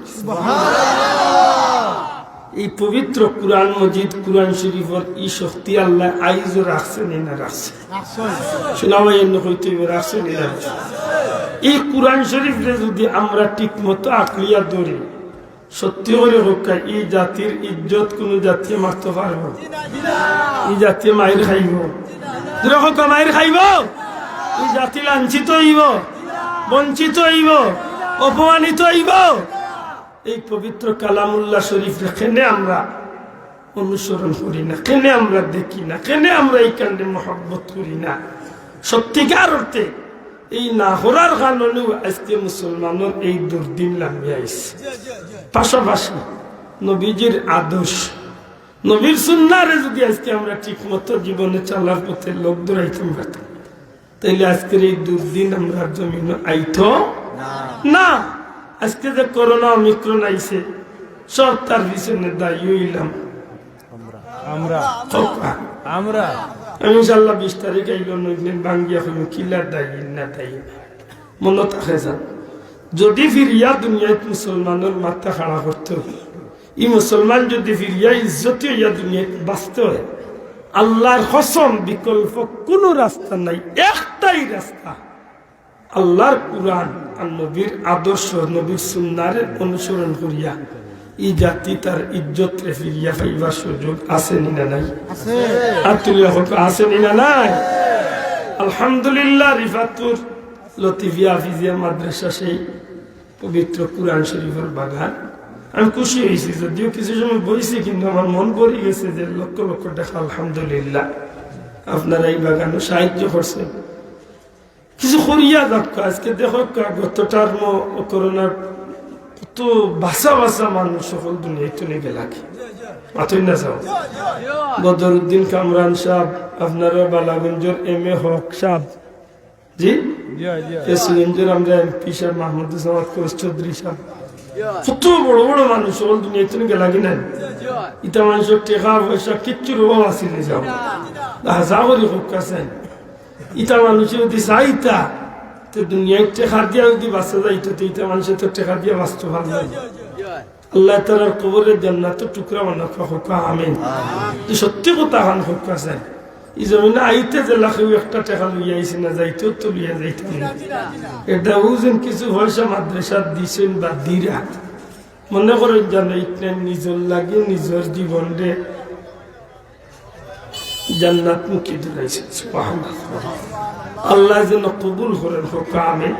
এই পবিত্র কোরআন মজিদ, কোরআন শরীফের এই শক্তি আল্লাহ আইজও রাখছেন না রাখছে? শোনাবাই হইতে রাখছেন না? এই কোরআন শরীফে যদি আমরা ঠিক মতো আঁকড়িয়া ধরি, সত্যি করে হোকা, এই জাতির ইজ্জত কোন জাতি মারতে পারবো? এই জাতি মায়ের খাইব, মায়ের খাইব? এই জাতি লাঞ্ছিত হইব, বঞ্চিত হইব, অপমানিত হইব? এই পবিত্র কালামুল্লাহ শরীফ কেনে আমরা অনুসরণ করি না, কেনে আমরা দেখি না, কেনে আমরা এই কাণ্ডে মহব্বত করি না? সত্যিকার অর্থে এই না করার কারণেও আজকে মুসলমানের এই দুর্দিন নামিয়ে আইছে। পাশাপাশি নবীজির আদর্শ, নবীর সুন্নাহরে যদি আজকে আমরা ঠিক মতো জীবনে চলার পথে লোক দৌড়াইতাম পারতাম, তাইলে আজকের এই দুর্দিন আমরা জমিনে আইতো না। আজকে যে করোনা অমিক্রণ আইছে, সব তার পিছনে দায়ী হইলাম আমরা। আমি ইনশাল্লাহ 20 তারিখ আইল নইলেন বাঙ্গিয়া হইল কিলার দায়ী না দায়ী মনে থাকে যান। যদি ফিরিয়া দুনিয়ায় মুসলমানের মাথা খাড়া করতে হয়, এই মুসলমান যদি ফিরিয়া ইজ্জত হইয়া দুনিয়ায় বাঁচতে হয়, আল্লাহর কসম বিকল্প কোনো রাস্তা নাই, একটাই রাস্তা, আল্লাহর কোরআন আর নবীর আদর্শ, নবীর সুন্নাহর অনুসরণ করিয়া এই জাতি তার ইজ্জত রে ফিরিয়া পাইবার সুযোগ আছে না নাই? আছে না নাই? আলহামদুলিল্লাহ, রিফাতুর লতিফিয়া হাফিজিয়া মাদ্রাসা সেই পবিত্র কোরআন শরীফের বাগান। আমি খুশি হয়েছি, যদিও কিছু সময় বইছি, কিন্তু আমার মন ভরে গেছে যে লক্ষ লক্ষ টাকা আলহামদুলিল্লাহ আপনারা এই বাগানে সাহায্য করছেন। কিছু করিয়া যাক। আজকে দেখো গতটার করোনার কত বাসা বাসা মানুষ সকল দুনিয়ায় তুলে গেলাকে মাথই না যাও। বদরুদ্দিন কামরান সাহেব, আপনারা বালাগঞ্জের MA হক সাহেব, জি প্রেসিডেন্টের আমরা MP সাহেব, মাহমুদ চৌধুরী সাহেব, কত বড় বড় মানুষ সকল দুনিয়ায় তুলে গেলা কিনা। ইটা মানুষের টেকা পয়সা কিচ্ছুর অভাব আসিল যাও, হাজার করে হোক কাছে। ইটা মানুষে যদি চাইতা তো দুনিয়ায় টেকা দিয়া যদি বাঁচা যাইতো, তো ইটা মানুষের তো টেকা দিয়া বাঁচতে ভালো লাগে। আল্লাহ তাআলার কবরের জান্নাতের টুকরা বানাকা হোক, আমিন। সত্যি কথা খান হোক কাছে। এই জমিনে আইতে যে লাখেও একটা টাকা লইয়া আইসি না, যাইতো তো লইয়া যাইতে এটা যেন কিছু পয়সা মাদ্রাসা দিছেন বা দিরা, মনে করেন জানো ইটনে নিজের লাগে নিজের জীবন রে জান্নাত মুখী ধরাইছে। সুবহানাল্লাহ, আল্লাহ যেন কবুল করেন হোক, আমিন।